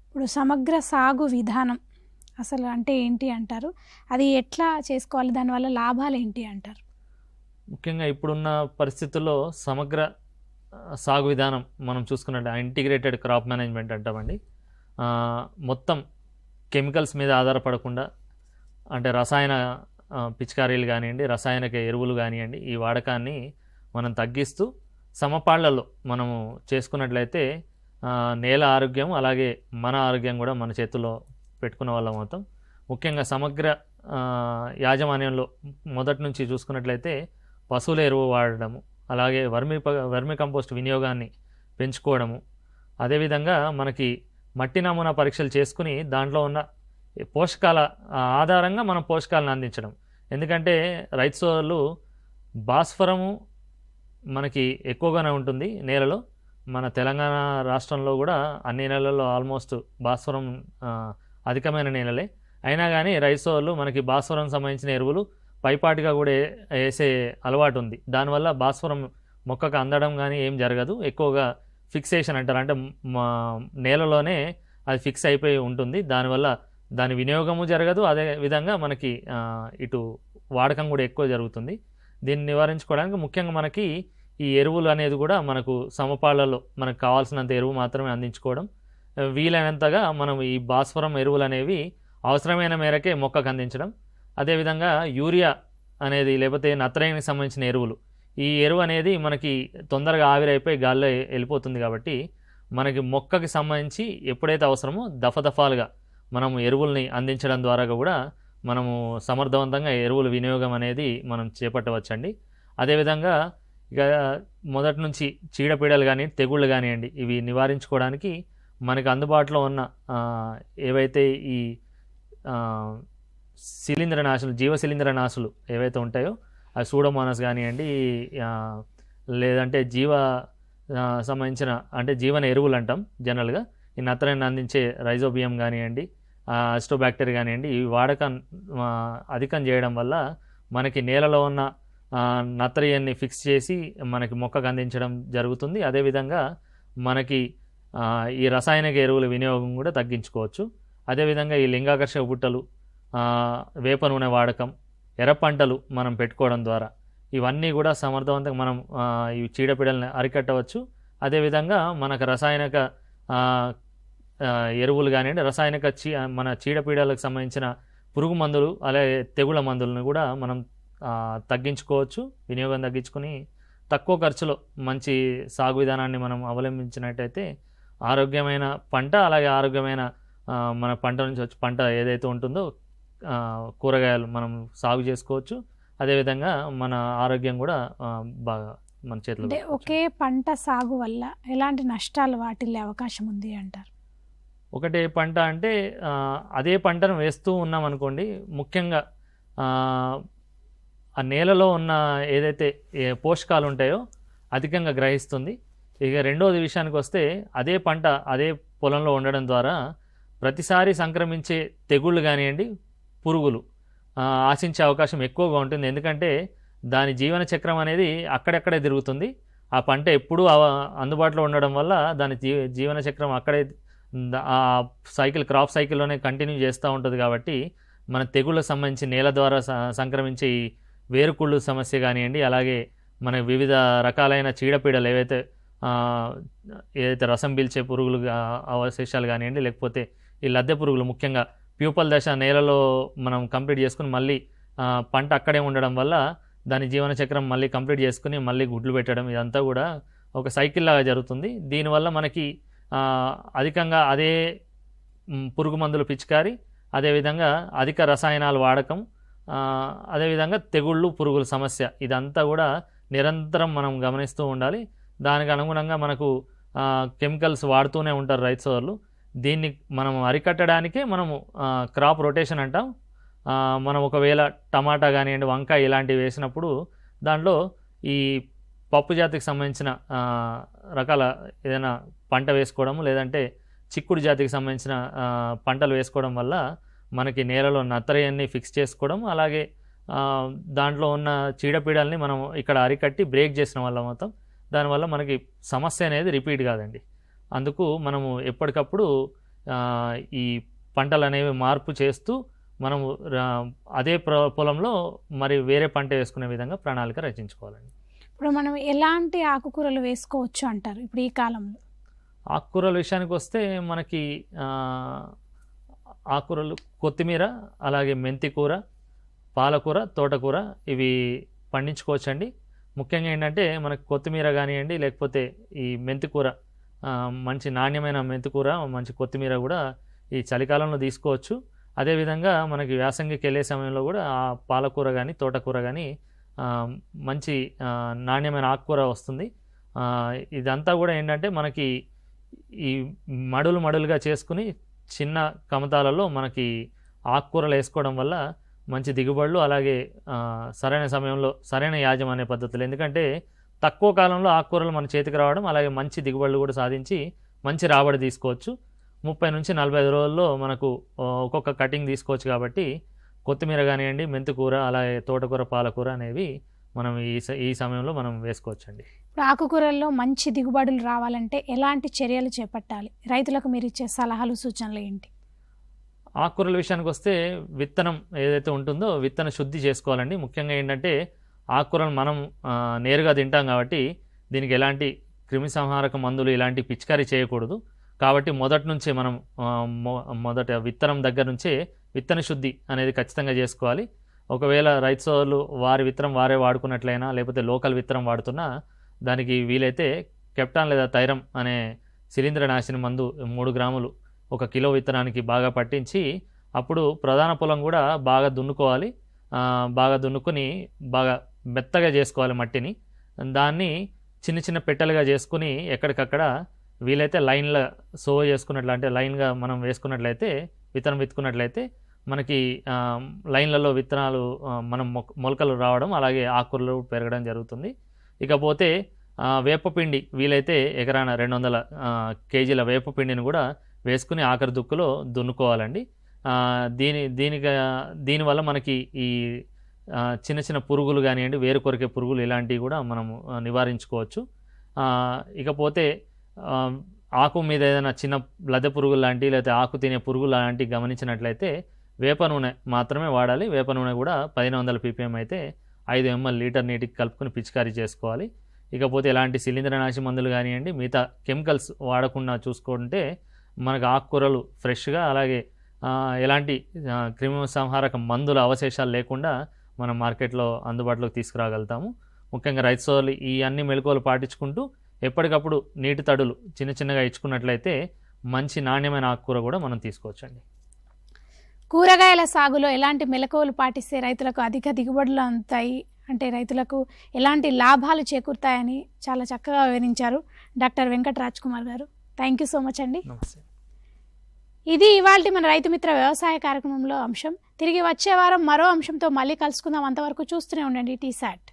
ఇప్పుడు సమగ్ర సాగు విధానం అసలు అంటే ఏంటి అంటారు? అది ఎట్లా చేసుకోవాలి? దానివల్ల లాభాలు ఏంటి అంటారు? ముఖ్యంగా ఇప్పుడున్న పరిస్థితుల్లో సమగ్ర సాగు విధానం మనం చూసుకున్నట్టు ఇంటిగ్రేటెడ్ క్రాప్ మేనేజ్మెంట్ అంటామండి. మొత్తం కెమికల్స్ మీద ఆధారపడకుండా, అంటే రసాయన పిచికారీలు కానివ్వండి, రసాయనిక ఎరువులు కానివ్వండి, ఈ వాడకాన్ని మనం తగ్గిస్తూ సమపాళ్లలో మనము చేసుకున్నట్లయితే నేల ఆరోగ్యం అలాగే మన ఆరోగ్యం కూడా మన చేతుల్లో పెట్టుకున్న వాళ్ళం అవుతాం. ముఖ్యంగా సమగ్ర యాజమాన్యంలో మొదటి నుంచి చూసుకున్నట్లయితే పశువుల ఎరువు వాడడము, అలాగే వర్మి కంపోస్ట్ వినియోగాన్ని పెంచుకోవడము, అదేవిధంగా మనకి మట్టి నమూనా పరీక్షలు చేసుకుని దాంట్లో ఉన్న పోషకాల ఆధారంగా మనం పోషకాలను అందించడం. ఎందుకంటే రైతు సోదరులు భాస్వరము మనకి ఎక్కువగానే ఉంటుంది నేలలో. మన తెలంగాణ రాష్ట్రంలో కూడా అన్ని నెలల్లో ఆల్మోస్ట్ భాస్వరం అధికమైన నేలలే. అయినా కానీ రైతు సోదరులు మనకి భాస్వరం సంబంధించిన ఎరువులు పైపాటిగా కూడా వేసే అలవాటు ఉంది. దానివల్ల భాస్వరం మొక్కకు అందడం కానీ ఏం జరగదు. ఎక్కువగా ఫిక్సేషన్ అంటారు, అంటే నేలలోనే అది ఫిక్స్ అయిపోయి ఉంటుంది. దానివల్ల దాని వినియోగము జరగదు, అదే విధంగా మనకి ఇటు వాడకం కూడా ఎక్కువ జరుగుతుంది. దీన్ని నివారించుకోవడానికి ముఖ్యంగా మనకి ఈ ఎరువులు అనేది కూడా మనకు సమపాళ్లలో మనకు కావాల్సినంత ఎరువు మాత్రమే అందించుకోవడం, వీలైనంతగా మనం ఈ భాస్వరం ఎరువులు అనేవి అవసరమైన మేరకే మొక్కకు అందించడం. అదేవిధంగా యూరియా అనేది లేకపోతే నత్రజనికి సంబంధించిన ఎరువులు, ఈ ఎరువు అనేది మనకి తొందరగా ఆవిరైపోయి గాల్లో వెళ్ళిపోతుంది. కాబట్టి మనకి మొక్కకి సంబంధించి ఎప్పుడైతే అవసరమో దఫాలుగా మనము ఎరువుల్ని అందించడం ద్వారా కూడా మనము సమర్థవంతంగా ఎరువుల వినియోగం అనేది మనం చేపట్టవచ్చండి. అదేవిధంగా ఇక మొదటి నుంచి చీడపీడలు కానీ తెగుళ్ళు కానివ్వండి, ఇవి నివారించుకోవడానికి మనకు అందుబాటులో ఉన్న ఏవైతే ఈ శిలీంద్రనాశులు, జీవ శిలీంద్రనాశులు ఏవైతే ఉంటాయో అవి సూడోమోనాస్ కానివ్వండి, లేదంటే సంబంధించిన అంటే జీవన ఎరువులు అంటాం జనరల్గా. ఈ నత్రజని అందించే రైజోబియం కానివ్వండి, అస్టోబ్యాక్టీరియా కానివ్వండి, ఈ వాడకం అధికం చేయడం వల్ల మనకి నేలలో ఉన్న నత్రజనిని ఫిక్స్ చేసి మనకి మొక్కకు అందించడం జరుగుతుంది. అదేవిధంగా మనకి ఈ రసాయనిక ఎరువుల వినియోగం కూడా తగ్గించుకోవచ్చు. అదేవిధంగా ఈ లింగాకర్షక బుట్టలు, వేప నూనె వాడకం, ఎర్ర పంటలు మనం పెట్టుకోవడం ద్వారా ఇవన్నీ కూడా సమర్థవంతంగా మనం ఈ చీడపీడల్ని అరికట్టవచ్చు. అదేవిధంగా మనకు రసాయనిక ఎరువులు కానివ్వండి, రసాయనిక మన చీడపీడలకు సంబంధించిన పురుగు మందులు అలాగే తెగుళ్ళ మందులను కూడా మనం తగ్గించుకోవచ్చు. వినియోగం తగ్గించుకొని తక్కువ ఖర్చులో మంచి సాగు విధానాన్ని మనం అవలంబించినట్టయితే ఆరోగ్యమైన పంట, అలాగే ఆరోగ్యమైన మన పంట నుంచి వచ్చే పంట ఏదైతే ఉంటుందో కూరగాయలు మనం సాగు చేసుకోవచ్చు. అదేవిధంగా మన ఆరోగ్యం కూడా బాగా మన చేతిలో. అంటే ఒకే పంట సాగు వల్ల ఎలాంటి నష్టాలు వాటిల్లే అవకాశం ఉంది అంటారు? ఒకటే పంట అంటే అదే పంటను వేస్తూ ఉన్నాం అనుకోండి, ముఖ్యంగా ఆ నేలలో ఉన్న ఏదైతే పోషకాలు ఉంటాయో అధికంగా గ్రహిస్తుంది. ఇక రెండవది విషయానికి వస్తే అదే పంట అదే పొలంలో ఉండడం ద్వారా ప్రతిసారి సంక్రమించే తెగుళ్ళు కానివ్వండి, పురుగులు ఆశించే అవకాశం ఎక్కువగా ఉంటుంది. ఎందుకంటే దాని జీవన చక్రం అనేది అక్కడెక్కడే తిరుగుతుంది. ఆ పంట ఎప్పుడూ అందుబాటులో ఉండడం వల్ల దాని జీవన చక్రం అక్కడే ఆ సైకిల్ క్రాప్ సైకిల్లోనే కంటిన్యూ చేస్తూ ఉంటుంది. కాబట్టి మన తెగుళ్ళకు సంబంధించి నేల ద్వారా సంక్రమించే ఈ వేరుకుళ్ళు సమస్య కానివ్వండి, అలాగే మన వివిధ రకాలైన చీడపీడలు ఏదైతే రసం పీల్చే పురుగులు అవశేషాలు కానివ్వండి, లేకపోతే ఈ లద్దె పురుగులు ముఖ్యంగా ప్యూపల్ దశ నేలలో మనం కంప్లీట్ చేసుకుని మళ్ళీ పంట అక్కడే ఉండడం వల్ల దాని జీవన చక్రం మళ్ళీ కంప్లీట్ చేసుకుని మళ్ళీ గుడ్లు పెట్టడం, ఇదంతా కూడా ఒక సైకిల్ లాగా జరుగుతుంది. దీనివల్ల మనకి అధికంగా అదే పురుగు మందులు పిచికారి, అదేవిధంగా అధిక రసాయనాలు వాడకం, అదేవిధంగా తెగుళ్ళు పురుగుల సమస్య, ఇదంతా కూడా నిరంతరం మనం గమనిస్తూ ఉండాలి. దానికి అనుగుణంగా మనకు కెమికల్స్ వాడుతూనే ఉంటారు రైతు సోదరులు. దీన్ని మనం అరికట్టడానికే మనము క్రాప్ రొటేషన్ అంటాం. మనం ఒకవేళ టమాటా కానివ్వండి, వంకాయ ఇలాంటివి వేసినప్పుడు దాంట్లో ఈ పప్పు జాతికి సంబంధించిన రకాల ఏదైనా పంట వేసుకోవడము, లేదంటే చిక్కుడు జాతికి సంబంధించిన పంటలు వేసుకోవడం వల్ల మనకి నేలలో నత్తరయాన్ని ఫిక్స్ చేసుకోవడం, అలాగే దాంట్లో ఉన్న చీడపీడల్ని మనం ఇక్కడ అరికట్టి బ్రేక్ చేసిన వల్ల మొత్తం దానివల్ల మనకి సమస్య అనేది రిపీట్ కాదండి. అందుకు మనము ఎప్పటికప్పుడు ఈ పంటలు అనేవి మార్పు చేస్తూ మనము అదే పొలంలో మరి వేరే పంట వేసుకునే విధంగా ప్రణాళిక రచించుకోవాలండి. ఇప్పుడు మనం ఎలాంటి ఆకుకూరలు వేసుకోవచ్చు అంటారు ఇప్పుడు ఈ కాలంలో? ఆకుకూరల విషయానికి వస్తే మనకి ఆకుకూరలు కొత్తిమీర, అలాగే మెంతి కూర, పాలకూర, తోటకూర ఇవి పండించుకోవచ్చండి. ముఖ్యంగా ఏంటంటే మనకి కొత్తిమీర కానివ్వండి, లేకపోతే ఈ మెంతికూర, మంచి నాణ్యమైన మెంతికూర, మంచి కొత్తిమీర కూడా ఈ చలికాలంలో తీసుకోవచ్చు. అదేవిధంగా మనకి వేసంగికి వెళ్ళే సమయంలో కూడా ఆ పాలకూర కానీ తోటకూర కానీ మంచి నాణ్యమైన ఆకుకూర వస్తుంది. ఇదంతా కూడా ఏంటంటే మనకి ఈ మడులుగా చేసుకుని చిన్న కమతాలలో మనకి ఆకుకూరలు వేసుకోవడం వల్ల మంచి దిగుబడులు, అలాగే సరైన సమయంలో సరైన యాజమాన్య పద్ధతులు. ఎందుకంటే తక్కువ కాలంలో ఆకుకూరలు మన చేతికి రావడం, అలాగే మంచి దిగుబడులు కూడా సాధించి మంచి రాబడి తీసుకోవచ్చు. 30 నుంచి 45 రోజుల్లో మనకు ఒక్కొక్క కటింగ్ తీసుకోవచ్చు. కాబట్టి కొత్తిమీర కానివ్వండి, మెంతికూర, అలాగే తోటకూర, పాలకూర అనేవి మనం ఈ సమయంలో మనం వేసుకోవచ్చండి. ఇప్పుడు ఆకుకూరల్లో మంచి దిగుబడులు రావాలంటే ఎలాంటి చర్యలు చేపట్టాలి? రైతులకు మీరు ఇచ్చే సలహాలు, సూచనలు ఏంటి? ఆకుకూరల విషయానికి వస్తే విత్తనం ఏదైతే ఉంటుందో విత్తన శుద్ధి చేసుకోవాలండి. ముఖ్యంగా ఏంటంటే ఆకుకూరలు మనం నేరుగా తింటాం కాబట్టి దీనికి ఎలాంటి క్రిమి సంహారక మందులు ఇలాంటి పిచికారీ చేయకూడదు. కాబట్టి మొదటి నుంచే మనం మొదట విత్తనం దగ్గర నుంచే విత్తన శుద్ధి అనేది ఖచ్చితంగా చేసుకోవాలి. ఒకవేళ రైతు సోదరులు వారి విత్తనం వారే వాడుకున్నట్లయినా, లేకపోతే లోకల్ విత్తనం వాడుతున్నా దానికి వీలైతే కెప్టాన్ లేదా థైరమ్ అనే శిలీంద్రనాశిని మందు 3 గ్రాములు 1 కిలో విత్తనానికి బాగా పట్టించి అప్పుడు ప్రధాన పొలం కూడా బాగా దున్నుకోవాలి. బాగా దున్నుకొని బాగా మెత్తగా చేసుకోవాలి మట్టిని. దాన్ని చిన్న చిన్న పెట్టెలుగా చేసుకుని ఎక్కడికక్కడ వీలైతే లైన్లో సోవ చేసుకున్నట్లు, అంటే లైన్గా మనం వేసుకున్నట్లయితే విత్తనం విత్తుకున్నట్లయితే మనకి లైన్లలో విత్తనాలు మనం మొలకలు రావడం, అలాగే ఆకుకూరలు పెరగడం జరుగుతుంది. ఇకపోతే వేపపిండి వీలైతే ఎకరాన 200 కేజీల వేపపిండిని కూడా వేసుకుని ఆఖరి దుక్కులో దున్నుకోవాలండి. దీనివల్ల మనకి ఈ చిన్న చిన్న పురుగులు కానివ్వండి, వేరు కొరికే పురుగులు ఇలాంటివి కూడా మనము నివారించుకోవచ్చు. ఇకపోతే ఆకు మీద ఏదైనా చిన్న లద్దె పురుగులు లాంటివి, లేకపోతే ఆకు తినే పురుగులు లాంటివి గమనించినట్లయితే వేప నూనె మాత్రమే వాడాలి. వేప నూనె కూడా 1500 ppm అయితే 5 ml లీటర్ నీటికి కలుపుకొని పిచికారీ చేసుకోవాలి. ఇకపోతే ఎలాంటి శిలీంద్రనాశి మందులు కానివ్వండి, మిగతా కెమికల్స్ వాడకుండా చూసుకుంటే మనకు ఆకుకూరలు ఫ్రెష్గా, అలాగే ఎలాంటి క్రిమి సంహారక మందుల అవశేషాలు లేకుండా మనం మార్కెట్లో అందుబాటులోకి తీసుకురాగలుగుతాము. ముఖ్యంగా రైతు సోదరులు ఈ అన్ని మెళకువలు పాటించుకుంటూ ఎప్పటికప్పుడు నీటి తడులు చిన్నగా ఇచ్చుకున్నట్లయితే మంచి నాణ్యమైన ఆకుకూర కూడా మనం తీసుకోవచ్చండి. కూరగాయల సాగులో ఎలాంటి మెలకువలు పాటిస్తే రైతులకు అధిక దిగుబడులు అందుతాయి, అంటే రైతులకు ఎలాంటి లాభాలు చేకూరుతాయని చాలా చక్కగా వివరించారు డాక్టర్ వెంకట రాజ్ కుమార్ గారు. థ్యాంక్ యూ సో మచ్ అండి. నమస్తే. ఇది ఇవాల్టి మన రైతు మిత్ర వ్యవసాయ కార్యక్రమంలో అంశం. తిరిగి వచ్చే వారం మరో అంశంతో మళ్ళీ కలుసుకుందాం. అంతవరకు చూస్తూనే ఉండండి టీసాట్.